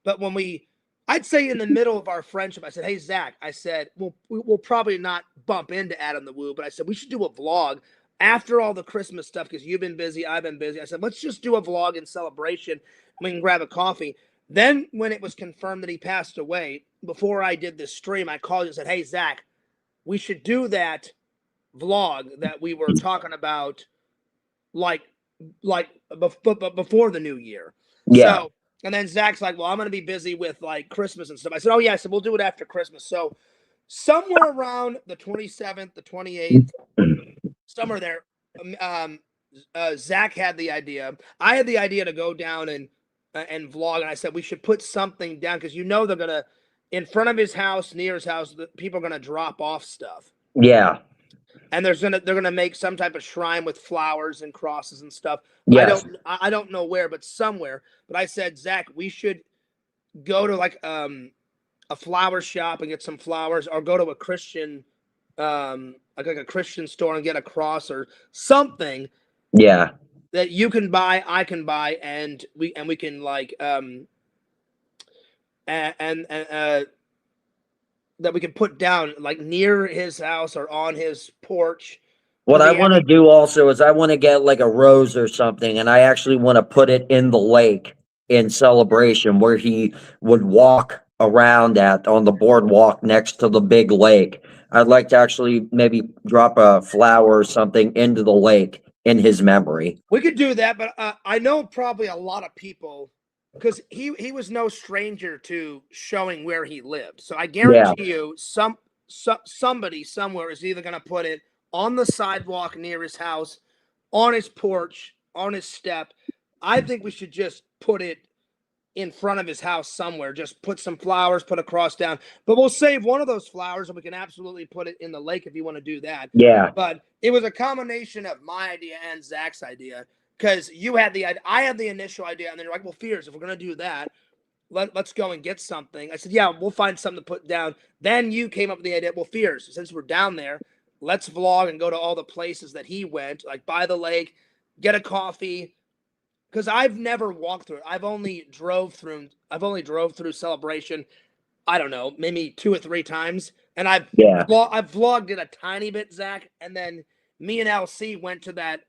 but when I'd say in the middle of our friendship, I said, hey, Zach, I said, we'll probably not bump into Adam the Woo, but I said, we should do a vlog after all the Christmas stuff because you've been busy, I've been busy. I said, let's just do a vlog in Celebration. We can grab a coffee. Then when it was confirmed that he passed away, before I did this stream, I called you and said, hey, Zach, we should do that vlog that we were talking about like before the new year. Yeah. So, and then Zach's like, well, I'm going to be busy with like Christmas and stuff. I said, oh, yeah. I said, we'll do it after Christmas. So somewhere around the 27th, the 28th, somewhere there, Zach had the idea. I had the idea to go down and vlog. And I said, we should put something down because they're going to, in front of his house, near his house, people are going to drop off stuff. Yeah. And they're gonna make some type of shrine with flowers and crosses and stuff. Yes. I don't know where, but somewhere. But I said, Zach, we should go to like a flower shop and get some flowers, or go to a Christian like a Christian store and get a cross or something. Yeah. That you can buy, I can buy, and we can like that we can put down like near his house or on his porch. What I want to do also is I want to get like a rose or something, and I actually want to put it in the lake in Celebration where he would walk around on the boardwalk next to the big lake. I'd like to actually maybe drop a flower or something into the lake in his memory. We could do that, but I know probably a lot of people, because he was no stranger to showing where he lived. So I guarantee you somebody somewhere is either going to put it on the sidewalk near his house, on his porch, on his step. I think we should just put it in front of his house somewhere. Just put some flowers, put a cross down. But we'll save one of those flowers and we can absolutely put it in the lake if you want to do that. Yeah. But it was a combination of my idea and Zach's idea. Because you had the idea, I had the initial idea, and then you're like, well, Fears, if we're going to do that, let's go and get something. I said, yeah, we'll find something to put down. Then you came up with the idea, well, Fears, since we're down there, let's vlog and go to all the places that he went, like by the lake, get a coffee. Because I've never walked through it. I've only drove through Celebration, I don't know, maybe 2 or 3 times. And I've vlogged it a tiny bit, Zach. And then me and LC went to that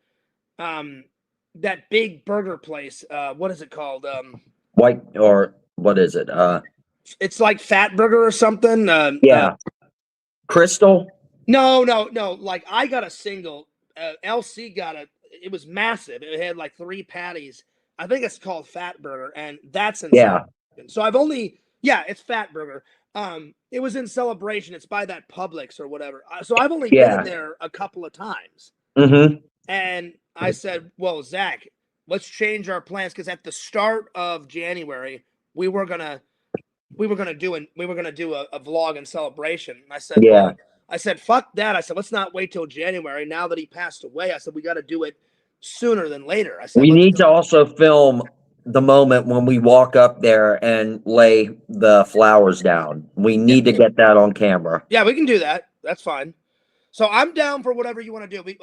big burger place. What is it called? White, or what is it? It's like Fat Burger or something. Crystal? No. Like I got a single. LC got it was massive. It had like 3 patties. I think it's called Fat Burger, and that's in Celebration. So I've only it's Fat Burger. It was in Celebration. It's by that Publix or whatever. So I've only been there a couple of times. Mm-hmm. And I said, well, Zach, let's change our plans, because at the start of January, we were gonna do a vlog in Celebration. And I said, I said, fuck that. I said, let's not wait till January. Now that he passed away, I said, we got to do it sooner than later. I said, We let's need do to it. also film the moment when we walk up there and lay the flowers down. We need to get that on camera. Yeah, we can do that. That's fine. So I'm down for whatever you want to do.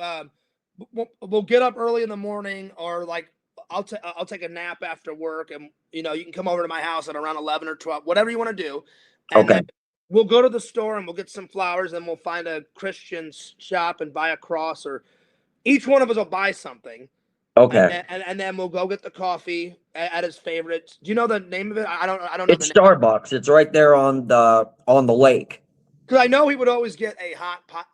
We'll get up early in the morning, or like I'll take a nap after work, and you can come over to my house at around 11 or 12, whatever you want to do. And Okay. then we'll go to the store and we'll get some flowers, and we'll find a Christian shop and buy a cross, or each one of us will buy something. Okay. And then we'll go get the coffee at his favorite. Do you know the name of it? I don't know It's the name. Starbucks. It's right there on the lake. Because I know he would always get a hot pot,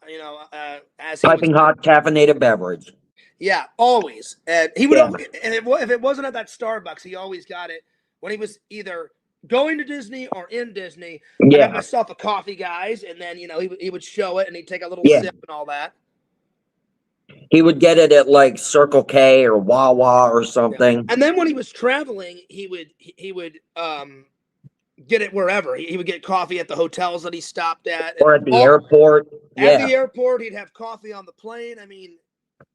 as he Piping was, hot caffeinated beverage. yeah, always. And he would, Yeah. and if it wasn't at that Starbucks, he always got it when he was either going to Disney or in Disney. I got Yeah. myself a coffee, guys, and then he would show it and he'd take a little Yeah. sip and all that. He would get it at like Circle K or Wawa or something. And then when he was traveling, he would get it wherever. He would get coffee at the hotels that he stopped at, Or at the airport. At Yeah. the airport, he'd have coffee on the plane. I mean,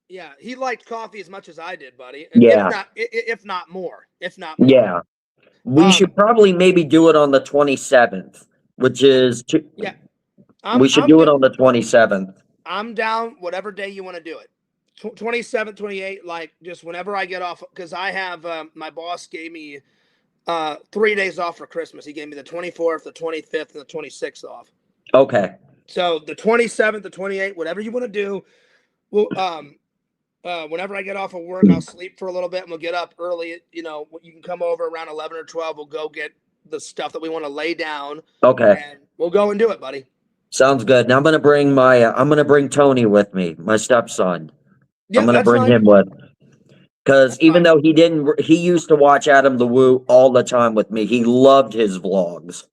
yeah, he liked coffee as much as I did, buddy. Yeah. If not more. If not more. Yeah. We should probably maybe do it on the 27th, which is we should do it on the 27th. I'm down whatever day you want to do it. 27th, 28th, like just whenever I get off, because I have my boss gave me 3 days off for Christmas. He gave me the 24th, the 25th, and the 26th off. Okay. So the 27th, the 28th, whatever you want to do, we'll whenever I get off of work, I'll sleep for a little bit and we'll get up early. You can come over around 11 or 12. We'll go get the stuff that we want to lay down. Okay. And we'll go and do it, buddy. Sounds good. Now I'm gonna bring Tony with me, my stepson. Yeah, I'm gonna that's bring fine. him with, because even fine. though he used to watch Adam the Woo all the time with me. He loved his vlogs.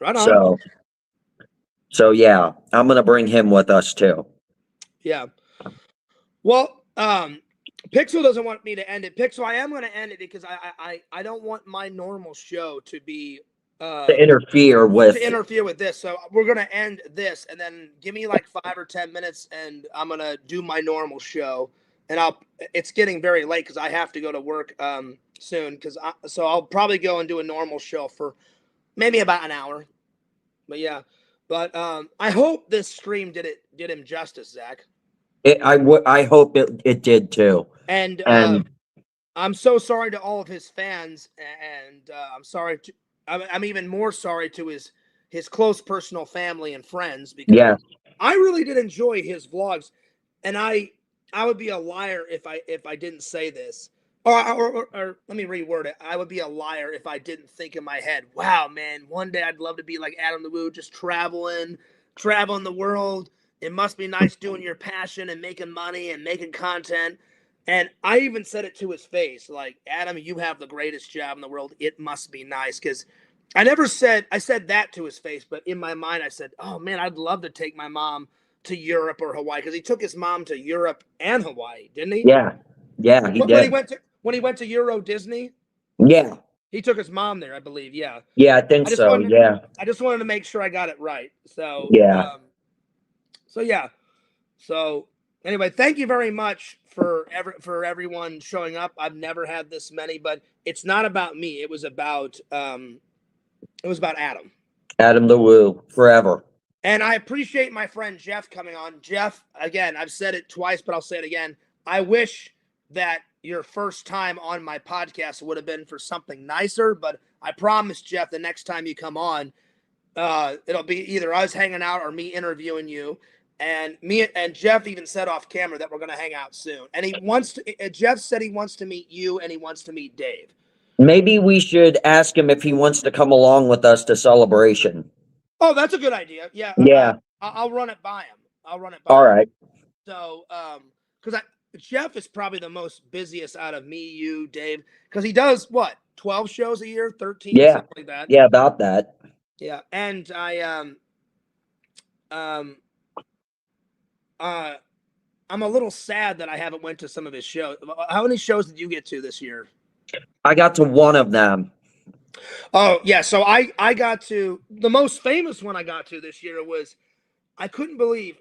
Right on. So yeah, I'm gonna bring him with us too. Yeah. Well, Pixel doesn't want me to end it. Pixel, I am going to end it because I don't want my normal show to be To interfere with this. So we're going to end this, and then give me like 5 or 10 minutes, and I'm going to do my normal show. And it's getting very late because I have to go to work soon. So I'll probably go and do a normal show for maybe about an hour. But yeah, I hope this stream did him justice, Zach. I hope it did too. And I'm so sorry to all of his fans, and I'm even more sorry to his close personal family and friends, because I really did enjoy his vlogs, and I would be a liar if I didn't say this, or let me reword it. I would be a liar if I didn't think in my head, wow, man, one day I'd love to be like Adam the Woo, just traveling the world. It must be nice doing your passion and making money and making content. And I even said it to his face, like, Adam, you have the greatest job in the world. It must be nice. Because I said that to his face, but in my mind I said, oh man, I'd love to take my mom to Europe or Hawaii, because he took his mom to Europe and Hawaii, didn't he? Yeah, he did. When he went to Euro Disney. Yeah. He took his mom there, I believe. Yeah. Yeah, I think so. Yeah. I just wanted to make sure I got it right. So yeah. So anyway, thank you very much for everyone showing up. I've never had this many, but it's not about me. It was about Adam. Adam the Woo, forever. And I appreciate my friend Jeff coming on. Jeff, again, I've said it twice, but I'll say it again. I wish that your first time on my podcast would have been for something nicer, but I promise, Jeff, the next time you come on, it'll be either us hanging out or me interviewing you. And Jeff even said off camera that we're going to hang out soon. And Jeff said he wants to meet you and he wants to meet Dave. Maybe we should ask him if he wants to come along with us to Celebration. Oh, that's a good idea. Yeah. Yeah. I'll run it by him. All right. So, because Jeff is probably the most busiest out of me, you, Dave, because he does what, 12 shows a year, 13, something like that. Yeah, about that. Yeah, and I'm a little sad that I haven't went to some of his shows. How many shows did you get to this year? I got to one of them. Oh, yeah. So I got to the most famous one I got to this year was, I couldn't believe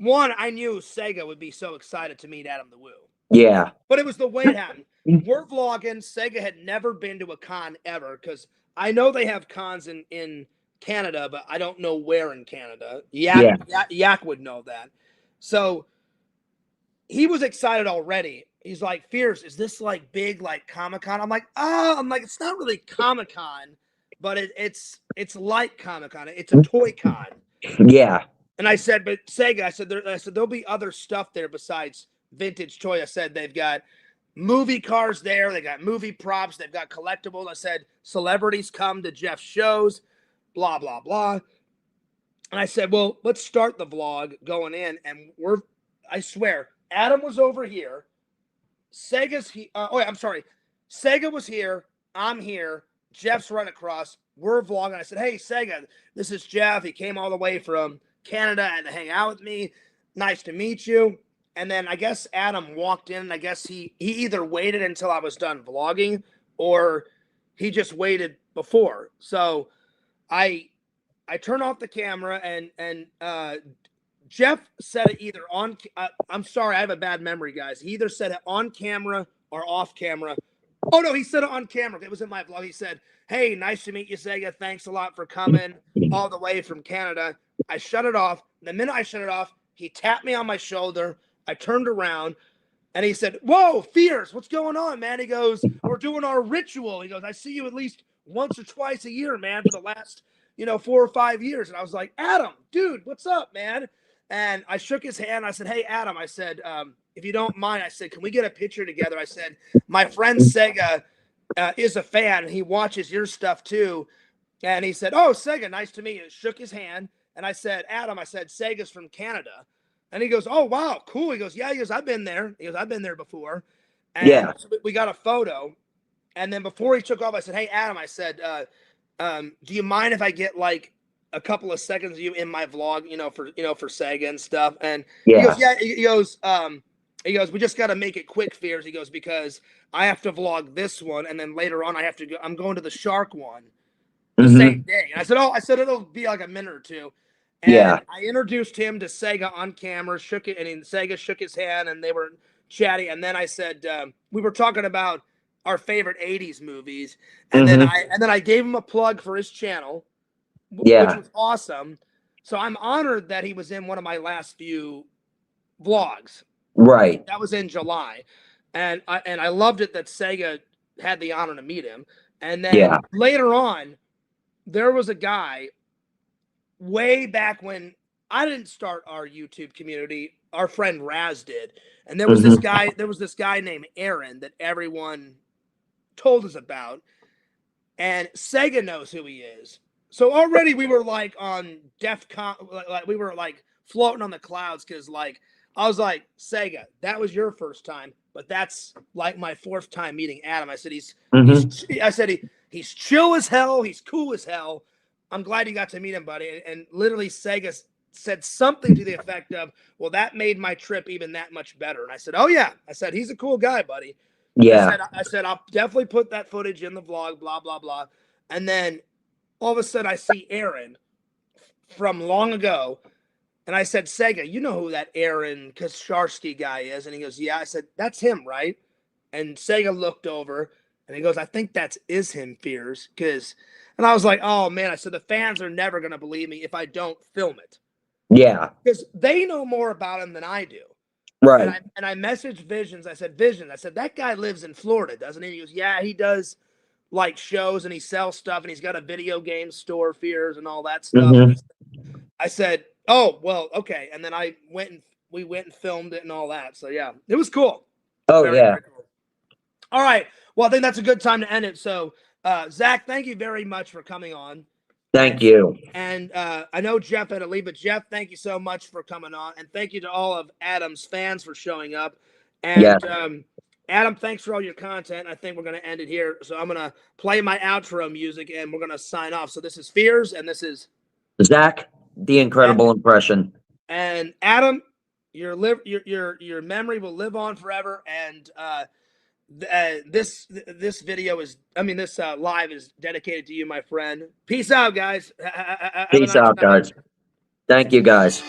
one, I knew Sega would be so excited to meet Adam the Woo. Yeah. But it was the way it happened. We're vlogging. Sega had never been to a con ever, because I know they have cons in Canada, but I don't know where in Canada. Yak would know that. So he was excited already. He's like, Fierce, is this like big like Comic-Con? I'm like, it's not really Comic-Con, but it's like Comic-Con. It's a toy con. Yeah. And I said, but Sega, I said there'll be other stuff there besides vintage toy. I said they've got movie cars there, they got movie props, they've got collectibles. I said celebrities come to Jeff's shows, blah blah blah. And I said, well, let's start the vlog going in, and I swear, Adam was over here, Sega was here, I'm here, Jeff's run across, we're vlogging. I said, hey Sega, this is Jeff. He came all the way from Canada and to hang out with me. Nice to meet you. And then I guess Adam walked in, and I guess he either waited until I was done vlogging, or he just waited before. So I turn off the camera, and Jeff said it either on. I'm sorry, I have a bad memory, guys. He either said it on camera or off camera. Oh no, he said it on camera. It was in my vlog. He said, "Hey, nice to meet you, Sega. Thanks a lot for coming all the way from Canada." I shut it off. The minute I shut it off, he tapped me on my shoulder. I turned around, and he said, "Whoa, Fierce, what's going on, man?" He goes, "We're doing our ritual." He goes, "I see you at least once or twice a year, man, for the last, 4 or 5 years." And I was like, "Adam, dude, what's up, man?" And I shook his hand. I said, "Hey, Adam," I said, "if you don't mind," I said, "can we get a picture together?" I said, "My friend Sega is a fan. He watches your stuff too." And he said, "Oh, Sega, nice to meet you." Shook his hand. And I said, "Adam," I said, "Sega's from Canada." And he goes, "Oh, wow, cool." He goes, "Yeah," he goes, "I've been there." He goes, "I've been there before." And so we got a photo. And then before he took off, I said, "Hey, Adam," I said, "do you mind if I get like a couple of seconds of you in my vlog, for Sega and stuff?" And he goes, "Yeah." He goes, "We just got to make it quick, Fears." He goes, "Because I have to vlog this one, and then later on I'm going to the shark one the same day." And I said, "It'll be like a minute or two." And I introduced him to Sega on camera, and Sega shook his hand, and they were chatting. And then I said, we were talking about our favorite 80s movies. And then I gave him a plug for his channel, which was awesome. So I'm honored that he was in one of my last few vlogs. Right. That was in July. And I loved it that Sega had the honor to meet him. And then later on, there was a guy way back when I didn't start our YouTube community, our friend Raz did. And there was this guy named Aaron that everyone told us about. And Sega knows who he is. So already we were like on DEFCON, like we were like floating on the clouds, because like I was like, "Sega, that was your first time, but that's like my fourth time meeting Adam." I said he's chill as hell, he's cool as hell. I'm glad you got to meet him, buddy. And literally Sega said something to the effect of, "Well, that made my trip even that much better." And I said, "Oh yeah." I said, "He's a cool guy, buddy." Yeah. I said, "I'll definitely put that footage in the vlog, blah, blah, blah." And then all of a sudden I see Aaron from long ago. And I said, "Sega, you know who that Aaron Kasharsky guy is?" And he goes, "Yeah." I said, "That's him, right?" And Sega looked over and he goes, "I think is him, Fears." And I was like, "Oh man," I said, "the fans are never going to believe me if I don't film it." Yeah. Because they know more about him than I do. Right. And I messaged Visions. I said, "Visions," I said, "that guy lives in Florida, doesn't he?" And he goes, "Yeah, he does like shows and he sells stuff and he's got a video game store, Fears, and all that stuff." I said, "Oh, well, okay." And then we went and filmed it and all that. So yeah, it was cool. Oh, very cool. All right. Well, I think that's a good time to end it. So, Zach, thank you very much for coming on. Thank you. And I know Jeff had to leave, but Jeff, thank you so much for coming on. And thank you to all of Adam's fans for showing up. And Adam, thanks for all your content. I think we're going to end it here. So I'm going to play my outro music and we're going to sign off. So this is Fears and this is Zach, the incredible impression. And Adam, your memory will live on forever. And this video is, this live is dedicated to you, my friend. Peace out, guys. Peace out, guys. Thank you, guys.